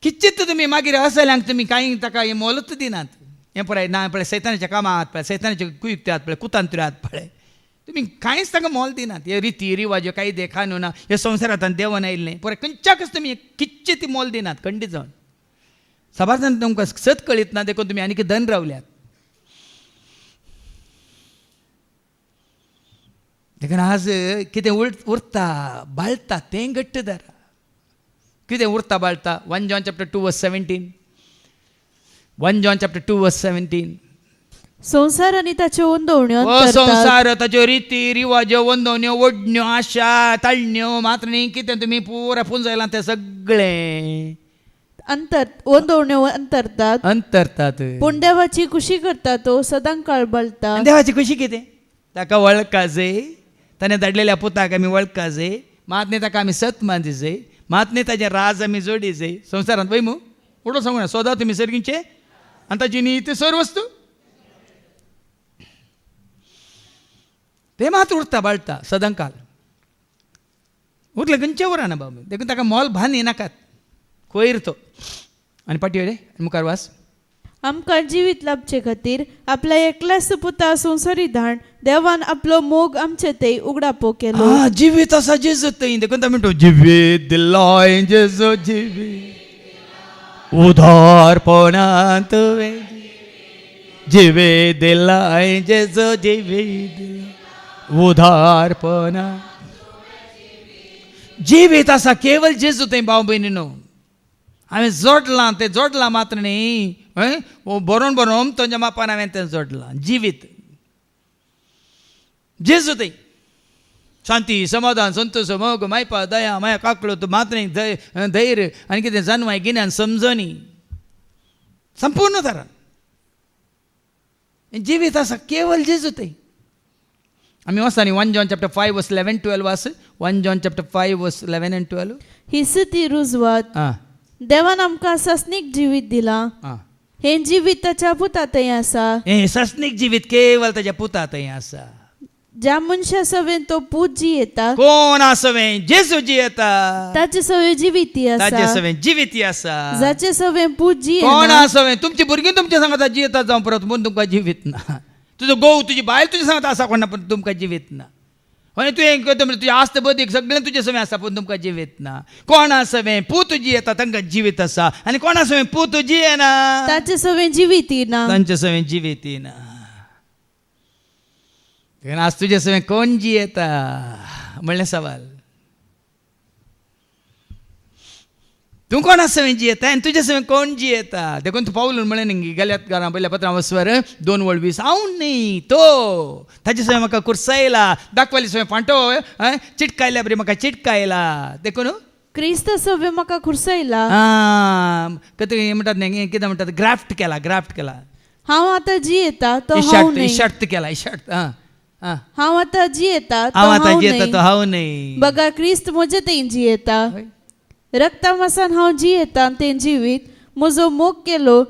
Speaker 1: किचित तुमी मागीर असल्यांक तुमी कांय ताका हें मोलच दिनात हें पळय ना पळय सैतानाच्या कामां आहात पळय सैतानाचे कुयुक्ते आहात पळय कुतांत्र्यो आहात पळय तुमी कांयच ताका मोल दिनात हे रिती रिवाज कायदे कानून हे संवसारांत देवन आयिल्लें पळय खंयच्याकच तुमी किच्चित मोल दिनात खंडीत जावन सभाजान तुमकां सत कळीत ना देखून तुमी आनीक धन रावल्यात देखून आज कितें उरता बाळटा तें घट्ट धरा कितें उरता बाळटा 1 John chapter 2 verse 17 1 John chapter 2 verse 17
Speaker 3: संसार आनी ताच्यो वंदवण्यो
Speaker 1: संसार ताच्यो रिती रिवाज वंदवण्यो ओडण्यो आशा ताळण्यो मात्र न्ही कितें तुमी पुराय पुंजयलां तें सगळें
Speaker 3: वंदवण्यो अंतरतात पूण देवाची खुशी करता तो सदां काळ बळटा
Speaker 1: देवाची खुशी कितें ताका वळखा जाय ताणें धाडलेल्या पुताक आमी वळखा जाय मातने ताका आमी सत मानची जाय मातने ताजें राज आमी जोडी जाय संवसारांत पळय मू उडो सांगू ना सोदा तुमी सर्गींचे आनी ताची नीत सर वस्तू ते मात उरता बाळटा सदां काल उरले खंयचे उरना बाबू देखून ताका मोल भान येनाकात कोयर तो आनी पाटी रे मुखार वास
Speaker 3: आमकां जिवीत लाभचे खातीर आपल्या एकल्याच पुता संवसारी धाण देवान आपलो मोग आमचे थंय उगडापो केलो
Speaker 1: जिवीत आसा जेजू थंय देखून तो म्हणटा जिवीत दिलोय जेजू जिवीत उदारपणान तुवें जिवीत दिलोय जेजू जिवीत उदारपणान जिवीत आसा केवळ जेजू थंय भाव भयणीनो हांवें जोडलां तें जोडलां मात्र न्ही बरोवन बरोवन तुज्या मापान हांवें तें जोडलां जिवीत जेजू थंय शांती समाधान संतोश मोग मायपा दया माया काकलो तूं मात्र न्ही धैर्य आनी कितें जाणवाय गिन्यान समजणी संपूर्ण तरान जिवीत आसा केवळ जेजू थंय आमी वचता न्ही 1 John chapter 5 verse 11-12 वास 1 John chapter 5 verse 11 and 12
Speaker 3: ही स्थिती रुजवात देवान आमकां सस्नीक जिवीत दिलां हे जिवीत ताच्या पुतांतय आसा.
Speaker 1: हे सस्नीक जिवीत केवळ ताच्या पुतांतय आसा.
Speaker 3: ज्या मनशा सवेन तो पूत जियेता
Speaker 1: कोण आसवें जेजू जियेता,
Speaker 3: ताचे सवे जिविती
Speaker 1: ताचे
Speaker 3: आसा.
Speaker 1: सवें जिविती आसा.
Speaker 3: जाचे सवे पूत
Speaker 1: कोण
Speaker 3: जियेना
Speaker 1: आसवें तुमची भुरगीं तुमच्या सांगता जियेता जावं परत म्हणून तुमकां जिवीत ना. तुजो घोव तुजी बायल तुजे सांगता आसा कोणा पण तुमकां जिवीत ना. म्हणजे तुवें करता म्हणजे तुजें आस्त बदीक सगळें तुजे सवें आसा पूण तुमकां जिवीत ना. कोण आसवें पूत जियेता तांकां जिवीत आसा आनी कोणा सवें पूत जियेना
Speaker 3: ताचे सवे जिविती ना.
Speaker 1: तांचे सवें जिवीती ना. आज तुजे सवें कोण जियेता म्हणलें सवाल. तूं कोणा सवें जियेता आनी तुजे सवें कोण जियेता. देखून तूं पावलून म्हळें न्ही गल्यातकारां पहिल्या पत्रां वस्वर 2:20 हांव न्ही तो ताजे सवें म्हाका कुर्सायला. दाखवाली सवें फांटो चिटकायल्या बरी म्हाका चिटकायला. देखून
Speaker 3: क्रिस्त सवे म्हाका खुरसायला.
Speaker 1: कितें म्हणटात न्ही कितें म्हणटात ग्राफ्ट केला.
Speaker 3: हांव आतां जियेता तो हांव न्ही.
Speaker 1: इशार्त केला इशार्त.
Speaker 3: हांव आतां जियेता तो
Speaker 1: हांव आतां
Speaker 3: हांव
Speaker 1: जियेता
Speaker 3: न्ही.
Speaker 1: तो हांव न्ही.
Speaker 3: बघा क्रिस्त म्हजे थंय जियेता. रक्ता मासान हांव जियेता तें जिवीत म्हजो मोग केलो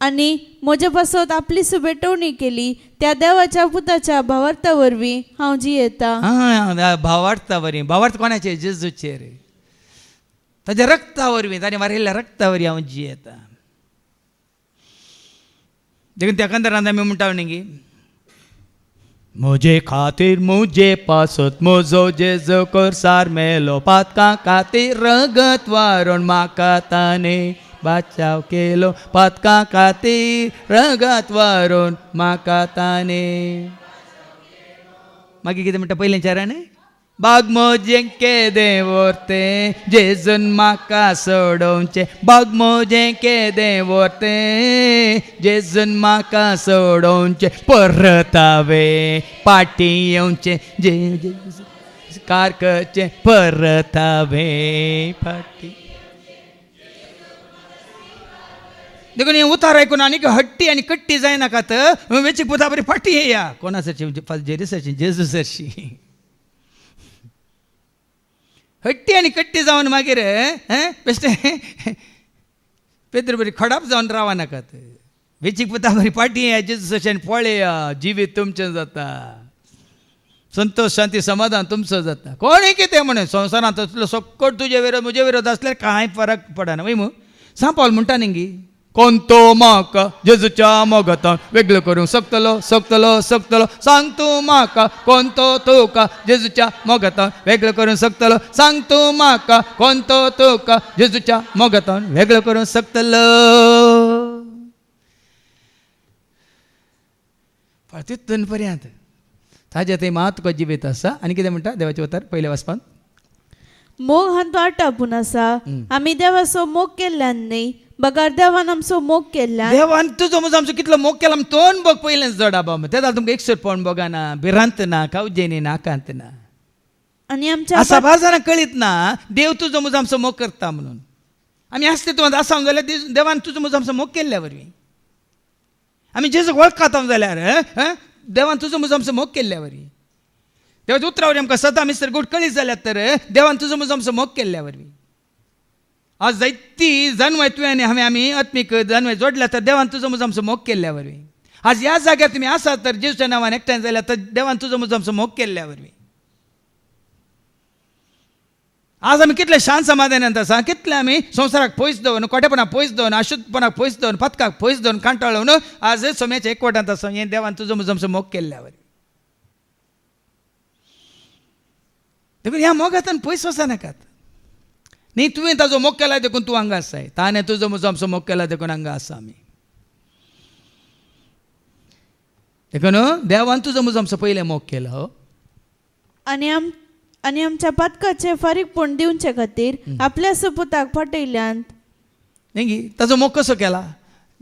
Speaker 3: आनी म्हजे पासत आपली सुबेटवणी केली त्या देवाच्या पुताच्या भावार्था वरवीं हांव जियेता.
Speaker 1: भावार्था वरवीं. भावार्थ कोणाचेर जेजूचेर. ताच्या रक्ता वरवीं ताणें मारिल्ल्या रक्ता वरवीं हांव जियेता. देखून त्या कंदरांत आमी म्हणटा न्ही म्हजे खातीर म्हजे पासत म्हजो जेजू करसार मेलो पातकां खातीर रगत वारून म्हाका ताणें बाचाव केलो. पातकां खातीर रगत वारून म्हाका ताणें. मागीर कितें म्हणटा पयलीं चारान बाग मोजें केदें व्हरतें जेजून म्हाका सोडोवचें. बाग मोजें केदें व्हरतें जेजून म्हाका सोडोवचें. परत हांवें पाटी येवचें जे कारकचें. परत हांवें फाटी. देखून हें उतार आयकून आनीक हट्टी आनी कट्टी जायनाकात. वेचीक पुता बरी फाटी येया. कोणासरची जेरीसरची जेजू सरशी. हट्टी आनी कट्टी जावन मागीर बेश्टें पेद्र बरी खडाप जावन रावा नाकात. वेचीक पुता बरी पाटी येया जेजूसाच्यान पळया जिवीत तुमचें जाता. संतोष शांती समाधान तुमचो जाता. कोणूय कितें म्हणून संवसारांत असलो सक्कट तुजे विरोध म्हजे विरोध आसल्यार कांय फरक पडना. वय मू सा पावल म्हणटा न्ही कोण तो म्हाका जेजूच्या मोगातान वेगळो करूंक शकतलो. सांग तूं म्हाका कोण तो तुका जेजूच्या मोगातान वेगळो करूंक शकतलो. सांग तूं म्हाका कोण तो तुका जेजूच्या मोगातान वेगळो करूंक शकतलो. तितून पर्यंत ताजे थंय मात तुका जिवीत आसा. आनी कितें म्हणटा देवाचे उतर पयले वाचपान
Speaker 3: मोग हांतू आटापून आसा. आमी देवाचो मोग केल्ल्यान न्ही बगार देवान आमचो मोग केल्ल्यान.
Speaker 1: देवान तुजो म्हजो आमचो कितलो मोग केला तोंड बघ पयलेंच जड आबा. ते जाल्यार तुमकां एकसर पळोवन बघाना भिरांत ना कावजेनी नाकांत ना.
Speaker 3: आनी आमच्या
Speaker 1: असा भार जाणां कळीत ना देव तुजो म्हजो आमचो मोग करता म्हणून. आमी अस्तित्वांत आसा जाल्यार देवान तुजो म्हजो आमचो मोग केल्ल्या वरवीं. आमी जेजूक वळखाता जाल्यार देवान तुजो म्हजो आमचो मोग केल्ल्या वरवीं. देवाच्या उतरा वरवीं आमकां सदां मिस्तर गोट कळीत जाल्यात तर देवान तुजो म्हजो आमचो मोग केल्ल्या वरवीं. आज जायती जन्मय तुवें आनी हांवें आमी आत्मीक जन्मय जोडल्या तर देवान तुजो म्हजो आमचो मोग केल्ल्या वरवीं. आज ह्या जाग्यार तुमी आसात तर जेजूच्या नांवान एकठांय जाल्यार तर देवान तुजो म्हजो आमचो मोग केल्ल्या वरवीं. आज आमी कितले शांत समाधानांत आसा. कितले आमी संवसाराक पयस दवरून कोटेपणाक पयस दवरून अशुद्धपणाक पयस दवरून पथकाक पयस दवरून कांटाळून आज सोम्याच्या एकवटांत आसा. हें देवान तुजो म्हजो आमचो मोग केल्ल्या वरवीं. देखून ह्या मोगांतल्यान पयस वचनाकात न्ही. तुवें ताजो मोग केला देखून तूं हांगा आसाय. ताणें तुजो म्हजो आमचो मोग केला देखून हांगा आसा आमी. देखून देवान तुजो म्हजो आमचो पयलें मोग केलो.
Speaker 3: आनी आमच्या पथकाचे फारीकपण दिवचे खातीर आपल्या सुपुताक फाटयल्यान.
Speaker 1: न्ही ताजो मोग कसो केला.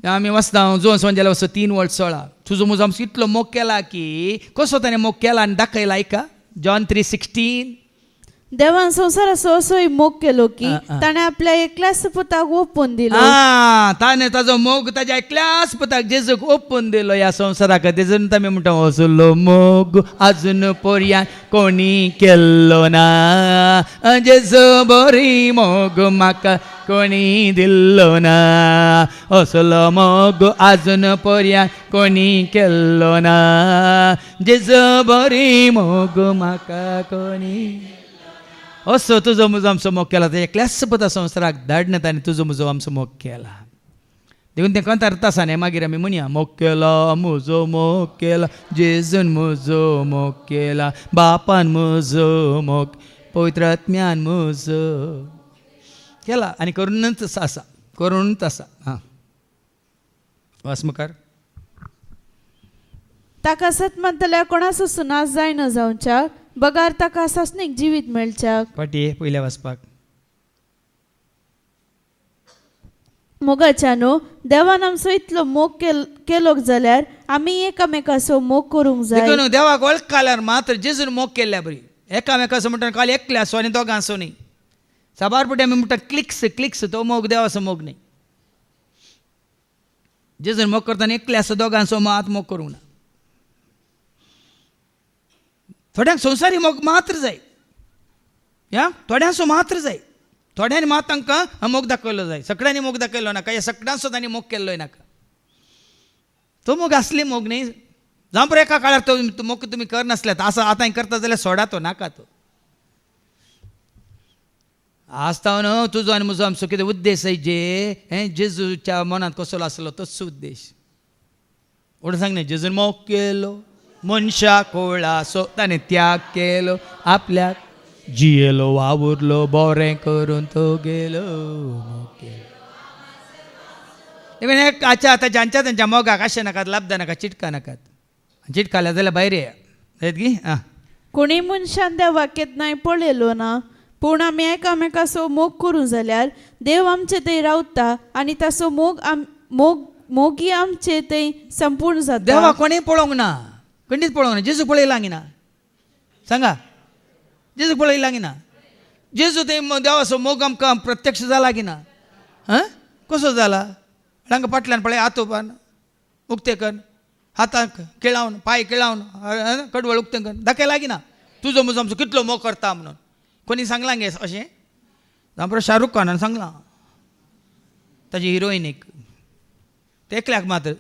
Speaker 1: आमी वाचता जोन संजेला वचो 3:16 तुजो म्हजो आमचो इतलो मोग केला की कसो ताणें मोग केला आनी दाखयला. ऐका जॉन 3:16
Speaker 3: देवान संवसाराचो असोय मोग केलो की ताणें आपल्या एकल्याच पुताक ओपून दिलो.
Speaker 1: ताने ताजो मोग ताज्या एकल्याच पुताक जेजूक ओपून दिलो ह्या संवसाराक. तेजून आमी म्हणटा असलो मोग आजून पर्यान कोणी केल्लो ना. जेजू बरी मोग म्हाका कोणी दिल्लो ना. असलो मोग आजून पर्यान कोणी केल्लो ना. जेजू बरी मोग म्हाका कोणी. असो तुजो मुजो आमचो मोग केला. ते एकल्याच पुता संवसाराक धाडना ताणें तुजो मुजो आमचो मोग केला. देखून तें कंत अर्थ आसा न्ही. मागीर आमी म्हणया मोग केला म्हजो मोग केला जेजून म्हजो मोग केला बापान म्हजो मोग पवित्र आत्म्यान म्हजो केला. आनी करूनच आसा करूनच आसा. हां वास मुखार.
Speaker 3: ताका सत म्हणटल्यार कोणाचो सुनास जायना जावच्या बगार ताका ससनीक जिवीत मेळच्या.
Speaker 1: फाटी पयल्या वाचपाक.
Speaker 3: मोगाच्यानो देवान आमचो इतलो मोग केलो जाल्यार आमी एकामेकाचो मोग करूंक जाय.
Speaker 1: देखून देवाक वळखल्यार मात्र जेजून मोग केल्ल्या बरी. एकामेकाचो म्हणटा काल एकले आसो आनी दोगांचो न्ही. साबारपटी आमी म्हणटा क्लिक्स क्लिक्स तो मोग देवाचो मोग न्ही. जेजून मोग करतना एकले आसो दोगांचो मात मोग करूंक ना. थोड्यांक संवसारी मोग मात्र जाय. या थोड्यांचो मात्र जाय. थोड्यांनी मात तांकां मोग दाखयलो जाय. सगळ्यांनी मोग दाखयलो नाका. ह्या सगळ्यांचो तांणी मोग केल्लोय नाका. तो मोग असली मोग न्ही. जावं बरं एका काळार तो मोग तुमी करनासल्यात. आसा आतां करता जाल्यार सोडा तो नाका तो. आसता न्हू तुजो आनी म्हजो आमचो कितें उद्देश जे जेजूच्या मनांत कसलो आसलो तोच उद्देश. उडो सांग न्ही. जेजून मोग केलो मनशाक सो ताणें त्याग केलो आपल्याक जियेलो वावुरलो बरें करून तो गेलो. देखून एक आतां ज्यांच्या त्यांच्या मोगाक अशें नाकात लाभदा नाका चिटका नाकात. चिटकाल्या जाल्यार भायर येत गी. आं
Speaker 3: कोणी मनशान देवा केन्नाय पळयलो ना. पूण आमी एकामेकाचो मोग करूं जाल्यार देव आमचे थंय रावता आनी ताचो मोगी आमचे थंय संपूर्ण जाता.
Speaker 1: देवा कोणीय पळोवंक ना. खंडीत पळोवंक ना. जेजू पळयला ना. सांगा जेजू पळयला ना. जेजू थंय देवाचो मोग आमकां प्रत्यक्ष जाला की ना. कसो जाला. तांकां फाटल्यान पळय हातोपान उक्ते कर हाताक किळावन पांय किळावन कडवळ उक्ते कर दाखयला की ना. तुजो म्हजो आमचो कितलो मोग करता म्हणून कोणी सांगलां गे अशें. जावं बरो शाहरुख खानान सांगलां ताजी हिरोईनीक ते एकल्याक मात्र.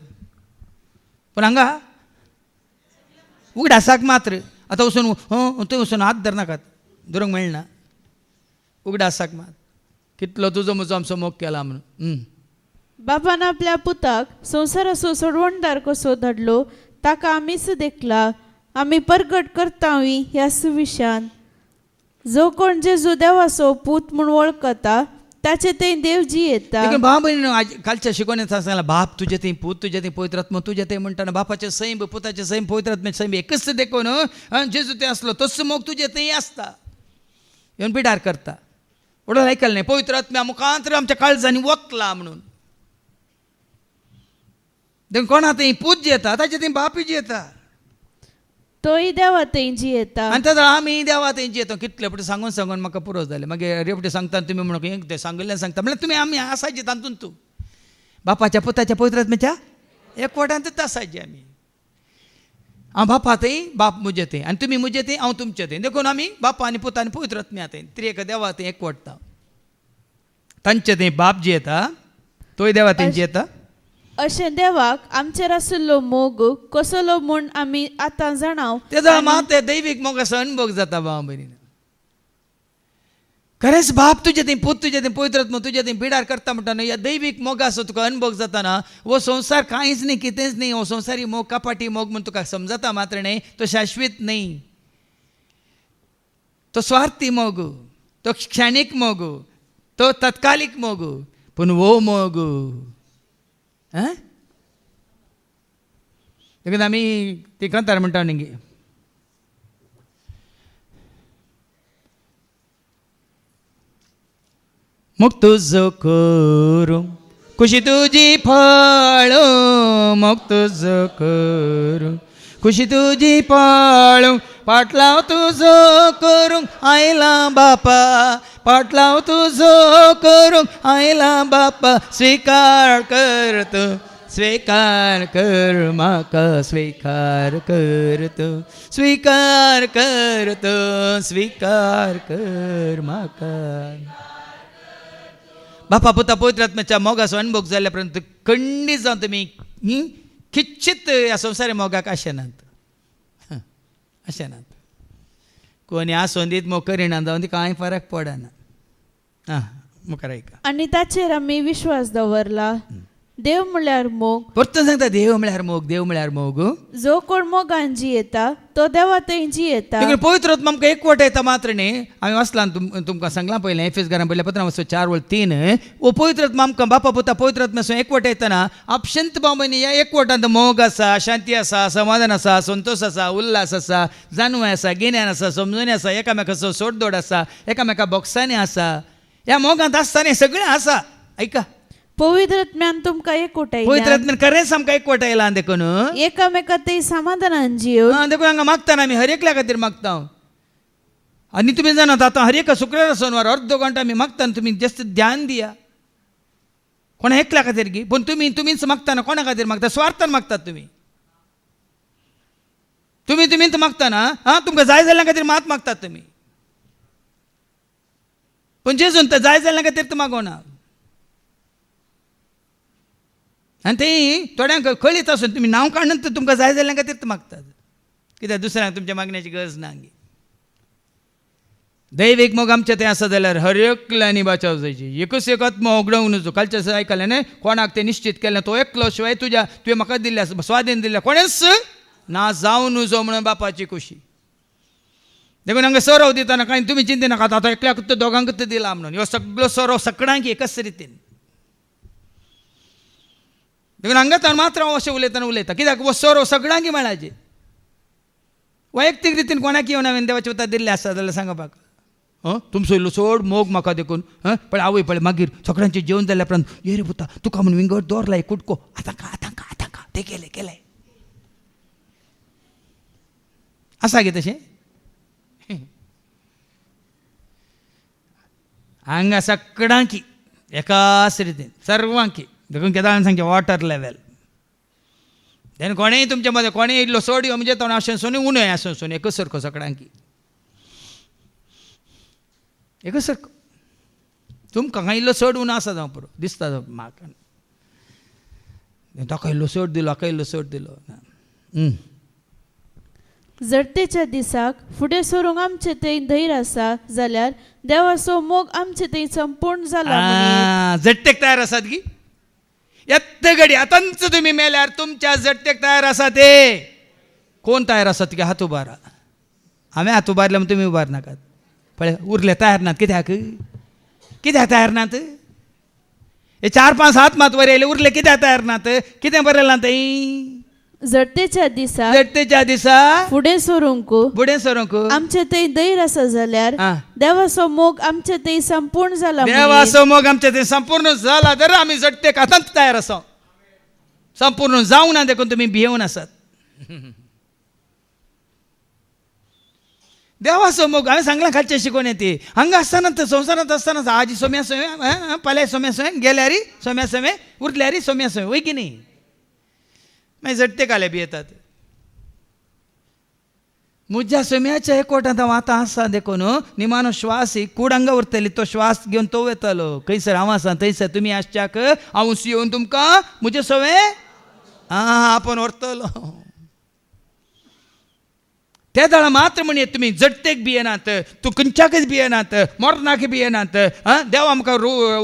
Speaker 1: पूण हांगा उगडासाक मात्र. आतां वचून थंय वचून हात धरनाकात धरूंक मेळना. उगडासाक मात कितलो तुजो म्हजो आमचो मोग केला म्हणून.
Speaker 3: बापान आपल्या पुताक संवसाराचो सोडवणदार कसो धाडलो ताका आमीच देखला. आमी परगट करतावी ह्या सुविशान. जो कोण जेजू देवाचो पूत म्हूण वळखता ताचे थंय देव जी येता.
Speaker 1: बाब कालच्या शिकवण्यात सांगला बाप तुजे थंय पूत तुजे थंय पवित्र आत्मा तुजे थंय म्हणटाना बापाचे सैम पुताचे सैम पवित्र आत्म्याचे सैम एकच देखून जेजू ते असलो तसो मोग तुजे थंय आसता. येवन पिडार करता. उडो आयकल न्ही. पवित्र आत्म्या मुखांतर आमच्या काळजांनी वतला म्हणून. देखून कोणा थंय पूत येता ताचे थंय बापूय येता.
Speaker 3: तोय देवा थंय जी येता.
Speaker 1: आनी ताका आमी देवा थंय येता. कितले फावटी सांगून सांगून म्हाका पुरो जालें. मागीर रेवटी सांगता तुमी म्हणून ते सांगिल्लें सांगता म्हणल्यार तुमी आमी आसायचे तातूंत तूं बापाच्या पुताच्या पवित्र आत्म्याच्या एकवटांतूच आसायचे आमी. हांव बापा थंय बाप म्हजे थंय आनी तुमी म्हजे थंय हांव तुमचे थंय. देखून आमी बापा आनी पुता आनी पवित्र आत्म्या थंय त्रिएक देवा थंय एकवटता. तांचे थंय बाप जे येता तोय देवा थंय येता.
Speaker 3: अशें देवाक आमचेर आशिल्लो मोग कसलो म्हूण आमी आतां जाणाव.
Speaker 1: तेजो मात ते दैवीक मोगाचो अनुभव जाता भाव भयणीन. खरेंच बाप तुजे थंय पूत तुजे थंय पवित्र आत्मा तुजे थंय पिडार करता म्हणटा न्हू. ह्या दैवीक मोगाचो तुका अनुभव जाता ना. हो संवसार कांयच न्ही कितेंच न्ही. हो संवसारी मोग कपाटी मोग म्हूण तुका समजता मात्र न्ही. तो शाश्वीत न्ही. तो स्वार्थी मोग. तो क्षणीक मोग. तो तत्कालीक मोग. पूण वो मोग देखून आमी ती कंतार म्हणटा न्ही. मोग तुजो करूं खुशी तुजी फळो मोग तुजो करूं खुशी तुजी फळो पाटलाव तुझो करूंक आयला बापा, पाटलाव तुझो करूंक आयला बापा, स्वीकार कर तू, स्वीकार कर म्हाका, स्वीकार कर तू, स्वीकार कर तू, स्वीकार कर म्हाका. बापा पुता पवित्र आत्म्याच्या मोगाचो अनुभव जाल्ल्यापर्यंत खंडीत जावन तुमी किंचित ह्या संवसारी मोगाक आशेनात, आशेनात. कोणी आसोन दीत मोग करिना जावन ती कांय फरक पडना. मुखार ऐका.
Speaker 3: आणि ताचेर आमी विश्वास दवरला. देव म्हळ्यार मोग.
Speaker 1: परतून सांगता देव म्हळ्यार मोग, देव म्हळ्यार मोग.
Speaker 3: जो कोण मोगान जियेता तो देवा थंय जियेता.
Speaker 1: पवित्र आत्मा आमकां एकवट येता मात्र न्ही. हांवें वाचलां तुमकां सांगलां पयलें एफेसकारांक पयल्या पत्रां 4:3 ओ पवित्र आत्मा आमकां बापा पुता पवित्र आत्म्यासून एकवट येतना आपशंत बाबनी ह्या एकवटांत मोग आसा, शांती आसा, समाधान आसा, संतोष आसा, उल्हास आसा, जाणवाय आसा, गिन्यान आसा, समजुनी आसा, एकामेकाचो सोडदोड आसा, एकामेका बोगसांनी आसा. ह्या मोगांत आसतना सगळें आसा. ऐका,
Speaker 3: पवित्र आत्म्यान तुमकां एकवटायला.
Speaker 1: पवित्र आत्म्यान खरेंच आमकां एकवट येयला देखून
Speaker 3: एकामेका थंय समाधानान जियोन.
Speaker 1: देखून हांगा मागतना आमी हर एकल्या खातीर मागता. आनी तुमी जाणात आतां हर एका शुक्रार सोनवार अर्द घंटा आमी मागतना तुमी जास्त ध्यान दिया. कोणा एकल्या खातीर गी, पूण तुमीच मागतना कोणा खातीर मागता? स्वार्थान मागतात तुमी. तुमीच मागतना तुमकां जाय जाल्ल्या खातीर मात मागतात तुमी. पूण जेजून तर जाय जाल्ल्या खातीर तूं मागोना. आनी तें थोड्यांक कळीत आसून तुमी नांव काडून तुमकां जाय जाल्ल्या खातीर ते मागतात. कित्याक दुसऱ्यांक तुमच्या मागण्याची गरज ना. दैवीक मोग आमचें तें आसा जाल्यार हर एकल्यानी बाचाव जायची. एकूच एक आत्मा ओगडूंक नजो. कालच्या दिसा आयकलें न्हय, कोणाक तें निश्चित केलें तो एकलो शिवाय तुवें म्हाका दिल्ल्या स्वाधीन दिल्ल्या कोणेच ना जावन नजो म्हणून बापाची खुशी. देखून हांगा सराव दितना कांय तुमी चिंते नाका आतां एकल्याक दोगांकच दिला म्हणून. ह्यो सगळो सराव सगळ्यांक एकाच रितीन. देखून हांगा मात्र हांव अशें उलयता कित्याक हो सराव सगळ्यांक मेळाचे. वैयक्तीक रितीन कोणाक येवन हांवें देवाच्या उतर दिल्ले आसा जाल्यार सांगपाक तुमचो इल्लो सोड मोग म्हाका देखून पळय आवय पळय मागीर सगळ्यांचें जेवण जाल्या उपरांत ये रे पुता तुका म्हणून विंगड दवरला एक कुटको आतां खा तें केलें आसा गे तशें. हांगा सगळ्यांकी एकाच रितीन सर्वांकी. देखून केदारान सांगचे वॉटर लेवल. देन कोणेय तुमच्या मदें कोणेय इल्लो सोड यो म्हणजे तो आसूं सोनी उणय आसूं सोनी एकच सारको सगळ्यांकी एकच सारको. तुमकां कांय इल्लो सोड उणो आसा जावं पुरो दिसता जावं म्हाका ताका इल्लो सोड दिलो हाका इल्लो सोड दिलो.
Speaker 3: जडतेच्या दिसाक फुडें सरूंक आमचे थंय धैर्य आसा जाल्यार देवाचो मोग आमचे थंय संपूर्ण जाला.
Speaker 1: जट्टेक तयार आसात गी. येत्ते घडी आतांच तुमी मेल्यार तुमच्या जट्टेक तयार आसा ते कोण तयार आसात की हात उबारा. हांवें हात उबारले म्हणून तुमी उबार नाकात. पळय उरले तयार नात. कित्याक तयार नात? हे 4-5 हात मात बरयले उरले कित्याक तयार नात? कितें बरयलां थंय?
Speaker 3: जडतेच्या दिसा फुडें सरूंक आमचे थंय धैर्य आसा जाल्यार देवाचो मोग आमचे थंय संपूर्ण जाला.
Speaker 1: देवाचो मोग आमचे थंय संपूर्ण जाला तर आमी जडतेक आतांच तयार आसा. संपूर्ण जावं ना देखून तुमी भियेवन आसात. देवाचो मोग हांवें सांगलां खालचे शिकोवन येते. हांगा आसतना संवसारांत आसतना आजी सोम्या सोम्या फाल्यां सोम्या सोम्या गेल्यार सोम्या सोम्या उरल्यार सोम्या सोम्या वय की न्ही. मागीर जडते काले बी येतात. म्हज्या सोम्याच्या एकवटांत हांव आतां आसा देखून निमानो श्वास कूड हांगा उरतली तो श्वास घेवन तो वयतलो. खंयसर हांव आसा थंयसर तुमी आसच्याक हांव येवन तुमकां म्हजे सोवे आपूण व्हरतलो. त्या दाळा मात्र म्हण तुमी जडतेक भियेनात, तूं खंयच्याकच भियेनात, मरणाक भियेनात, देव आमकां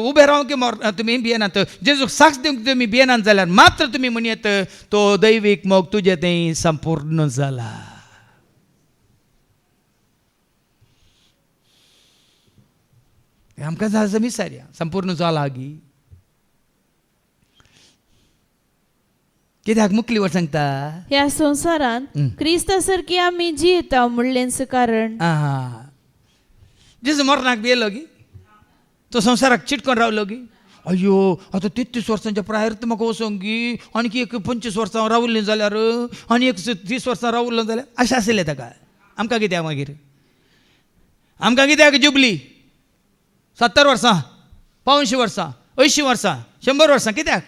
Speaker 1: उबे रावंक तुमी भियेनात, जेजूक साक्ष दिवंक तुमी भियेनात जाल्यार मात्र तुमी म्हणयत तो दैवीक मोग तुजे थंय संपूर्ण जाला. आमकां जाय विचारया संपूर्ण जाला गी. कित्याक मुखली वर सांगता
Speaker 3: ह्या संवसारांत क्रिस्ता सारकी आमी जियेता म्हणलेंच कारण.
Speaker 1: जेजू मरणाक भियेलो गी. तो संवसाराक चिटकोन रावलो गी. अय्यो आतां 33 वर्सांच्या प्रायर म्हाका वचोंक गी आनी एक 25 वर्सां रावल्लीं जाल्यार आनी एक 30 वर्सां रावल्लो जाल्यार अशें आसलें ताका. आमकां कित्याक मागीर आमकां कित्याक जुबली 70 वर्सां 50 वर्सां 80 वर्सां 100 वर्सां कित्याक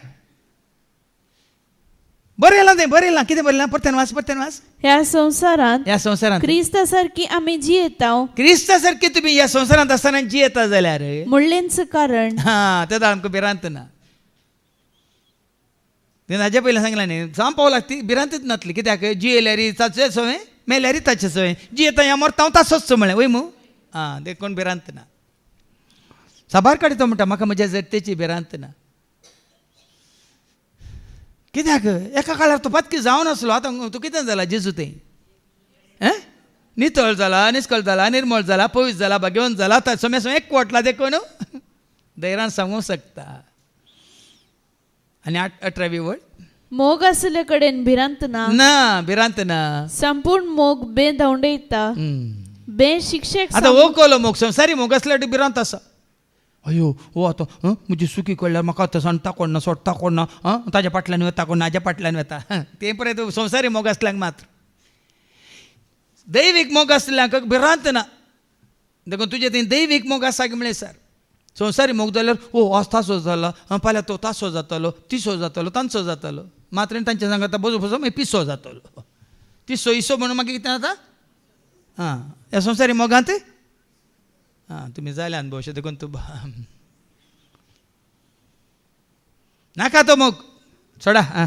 Speaker 1: बरयलां तें बरयलां कितें बरयलां परतेन वाच
Speaker 3: ह्या संवसारांत क्रिस्ता सारकी आमी जियेता
Speaker 1: क्रिस्ता सारकी तुमी ह्या संवसारांत आसतना जियेता जाल्यार
Speaker 3: म्हणलेंच कारण
Speaker 1: हां तें आमकां भिरांत ना तें हाजे पयलीं सांगलां न्ही जावं पावलाक ती भिरांतूच नातली कित्याक जियेल्यार ताचें सवय मेल्यार ताचें सवय जियेता ह्या मरता हांव ताचोच म्हळें वय मू हां तें कोण भिरांत ना साबार काडीतो म्हणटा म्हाका म्हज्या जगतेची भिरांत ना कित्याक एका काळार तो पत्की जावन आसलो आतां तूं कितें जाला जेजू तें नितळ जाला निश्कळ जाला निर्मळ जाला पवित्र जाला भाग्यवंत जाला सोम्या सोम एकवटला देखून धैर्यान सांगूंक शकता आनी 18वी वळ
Speaker 3: मोग आसले कडेन भिरांत
Speaker 1: ना भिरांत ना
Speaker 3: संपूर्ण मोग बेधवंडयता बेशिक्षेक
Speaker 1: आतां हो कोलो मोग संवसारी मोग आसल्यार भिरांत आसा अयो हो आतां म्हजी सुकी कळल्यार म्हाका आतां सांडटा कोण ना सोडटा कोण ना ताज्या फाटल्यान वता कोण हाज्या फाटल्यान वता तें परत संवसारी मोग आसल्यांक मात्र दैवीक मोग आसल्यांक भिरांत ना देखून तुजें थंय दैवीक मोग आसा की म्हळें सर संवसारी मोग जाल्यार आज तासो जाला फाल्यां तो तासो जातलो तिसो जातलो तांचो जातलो मात्र तांचे सांगता बसो बसो मागीर पिसो जातलो तिसो इसो म्हणून मागीर कितें जाता ह्या संवसारी मोगांत तुमी जाल्यान भोवशे देखून तूं नाका तो मोग सोडा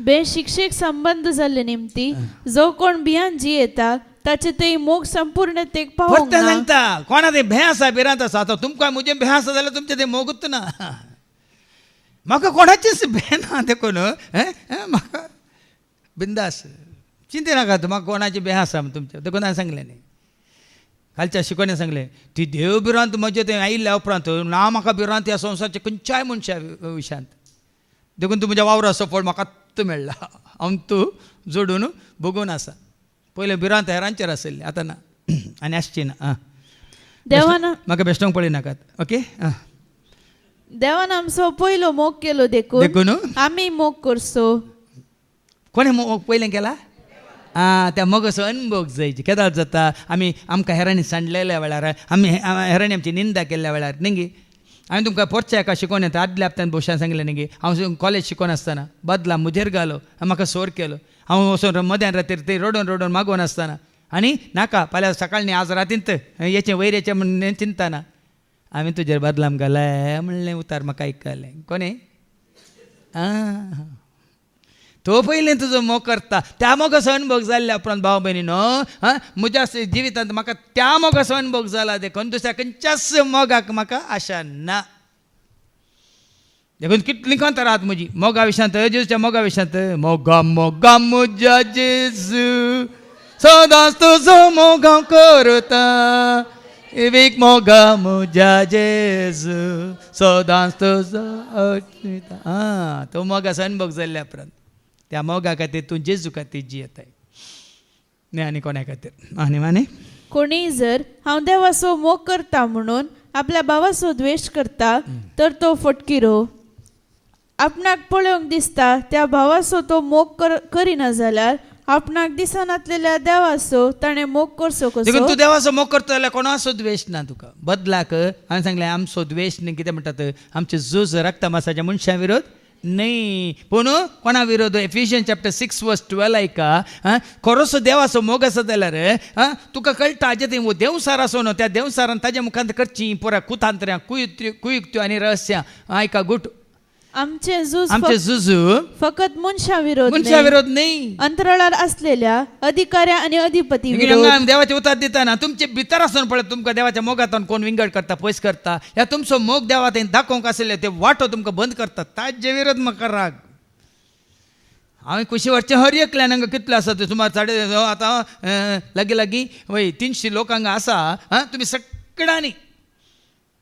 Speaker 3: बेशिक्षेक संबंध जाल्ले निमती जो कोण भियान जियेता ताचे ते मोग संपूर्णतेक पावोंक ना
Speaker 1: सांगता कोणा ते भे आसा भिरांत आसा आतां तुमकां म्हजें भे आसा जाल्यार तुमचें तें मोगूच ना म्हाका कोणाचेंच भे ना देखून म्हाका बिंदास चिंते नाका तूं म्हाका कोणाचें भे आसा तुमचें देखून हांवें सांगलें न्ही कालच्या शिकोवणें सांगलें ती देव भिरांत म्हजें तें आयिल्ल्या उपरांत ना म्हाका भिरांत ह्या संवसाराच्या खंयच्याय मनशा विशयांत देखून तूं म्हज्या वावराचो फळ म्हाका मेळ्ळा हांव तूं जोडून बगून आसा पयलें भिरांत हेरांचेर आसली आतां ना आनी आसची ना
Speaker 3: देवान
Speaker 1: म्हाका बेश्टोंक पळय नाकात ओके
Speaker 3: देवान आमचो पयलो मोग केलो देखून आमी मोग करचो
Speaker 1: कोणें मोग पयलें केला त्या मोगाचो अनुभव जायचे केदार जाता आमकां हेरांनी सांडलेल्या वेळार हेरांनी आमची निंदा केल्ल्या वेळार न्ही गे हांवें तुमकां पोरच्या एका शिकोवन येता आदल्या हप्त्यान भोवशान सांगलें न्ही गे हांव कॉलेज शिकोवन आसतना बदला मुजेर घालो म्हाका सोर केलो हांव वचून मध्यान रातीर ते रडोवन मागोवन आसतना आनी नाका फाल्यां सकाळ न्ही आज रातींत हेचें वैरेचें म्हण चिंतना हांवें तुजेर बदलाम घालाय म्हणलें उतार म्हाका आयकलें कोणें तो पयलें तुजो मोग करता त्या मोगाचो अनुभव जाल्ल्या उपरांत भाव भयणीनो म्हज्या जिवितांत म्हाका त्या मोगाचो अनुभव जाला देखून दुसऱ्या खंयच्याच मोगाक म्हाका आशा ना देखून कितलीं खंतर आहात म्हजी मोगा विशयांत जेजूच्या मोगा विशयांत मोगा मोगा म्हज्या जेजू सदांच तुजो मोग हांव करता एक मोगा म्हज्या जेजू सदांच तुजो तो मोगाचो अनुभव जाल्ल्या उपरांत त्या मोगा खातीर तूं जेजू खातीर जियेताय न्ही आनी कोणा खातीर आनी माने
Speaker 3: कोणी जर हांव देवाचो मोग करता म्हणून आपल्या भावाचो द्वेश करता तर तो फटकिरो आपणाक पळोवंक दिसता त्या भावाचो तो मोग करिना जाल्यार आपणाक दिसनासलेल्या देवाचो ताणें मोग करचो कसो
Speaker 1: तूं देवाचो मोग करता जाल्यार कोणाचो द्वेश ना तुका बदलाक हांवें सांगलें आमचो द्वेश न्ही कितें म्हणटात आमचें झूज रक्त मांसाच्या मनशां विरोध नाही पूण कोणा विरोध एफिशियन्स चॅप्टर 6 वर्स 12 ऐका खरोसो देवाचो मोग आसा जाल्यार तुका कळटा हाजें तें देवसार आसो न्हू त्या देवसारान ताज्या मुखांत करची पुरा कुतांत्र्यां कुयुक्त्यो आनी रहस्यां ऐका गुट
Speaker 3: आमचे
Speaker 1: झुजू
Speaker 3: फकत मनशा विरोध
Speaker 1: नाही
Speaker 3: अंतराळार असलेल्या अधिकाऱ्या आणि अधिपती
Speaker 1: देवाचे उतार दिताना तुमचे भितर आसून पळय तुमकां देवाच्या मोगांतून कोण विंगड करता पयस करता ह्या तुमचो मोग देवा थंय दाखोवंक आसले ते वाटो तुमकां बंद करता ताजे विरोध म्हाका राग हांवें कुशी वरचें हर एकल्यान हांगा कितलो आसा ते सुमार आतां लागीं वय 300 लोक हांगा आसा तुमी सगळ्यांनी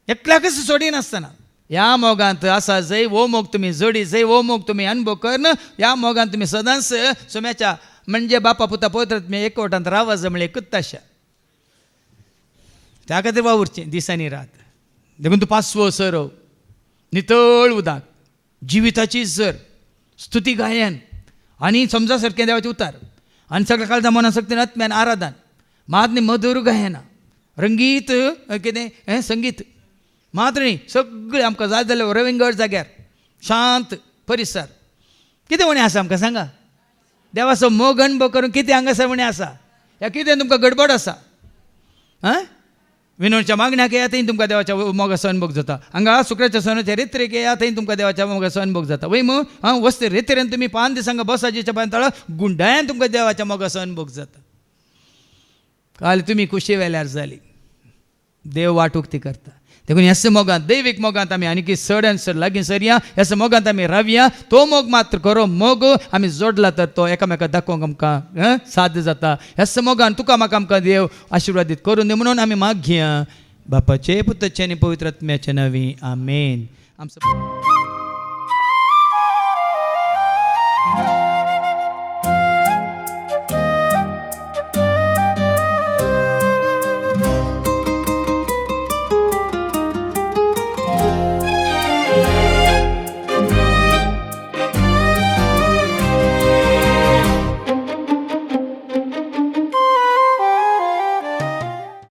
Speaker 1: एकल्याकच सोडिनासतना ह्या मोगांत आसा जंय वो मोग तुमी जोडी जंय वो मोग तुमी अनुभव करन ह्या मोगांत तुमी सदांच सोम्याच्या म्हणजे बापा पुता पवित्र तुमी एकवटांत रावा जमळे एकूच आशा त्या खातीर वावुरचें दिसांनी रात देखून तूं पांचवो सरव नितळ उदक जिविताची झर स्तुती गायन आनी समजा सारकें देवाचें उतार आनी सगळ्या काळजा मना सक्तीन आत्म्यान आराधन मात न्ही मधुर गायना रंगीत कितें हें संगीत मात्र न्ही सगळें आमकां जाय जाल्यार रविंगड जाग्यार शांत परिसर कितें म्हणे आसा आमकां सांगा देवाचो मोग अणभव करून कितें हांगासर म्हणे आसा ह्या कितें तुमकां गडबड आसा आं विनोदच्या मागण्याक येया थंय तुमकां देवाच्या मोगाचो अनुभव जाता हांगा शुक्राच्या सणाच्या रेत्रेक येया थंय तुमकां देवाच्या मोगाचो अनुभव जाता वय मग वस्ती रेत्रेन तुमी 5 दिस हांगा बसाजीच्या पांतळा गुंडाळ्यान तुमकां देवाच्या मोगाचो अनुभव जाता काल तुमी कुशी वेल्यार जाली देव वाटूक ती करता देखून ह्या मोगांत दैवीक मोगांत आमी आनी चड आनी चड लागीं सरया ह्या मोगांत आमी रावया तो मोग मात्र करो मोग आमी जोडला तर तो एकामेकाक दाखोवंक आमकां साध्य जाता ह्या मोगान तुका म्हाका आमकां देव आशिर्वादीत करून दी म्हणून आमी माग घेया बापाचे पुताचे आनी पवित्र आत्म्याचे नांवी आमेन आमचो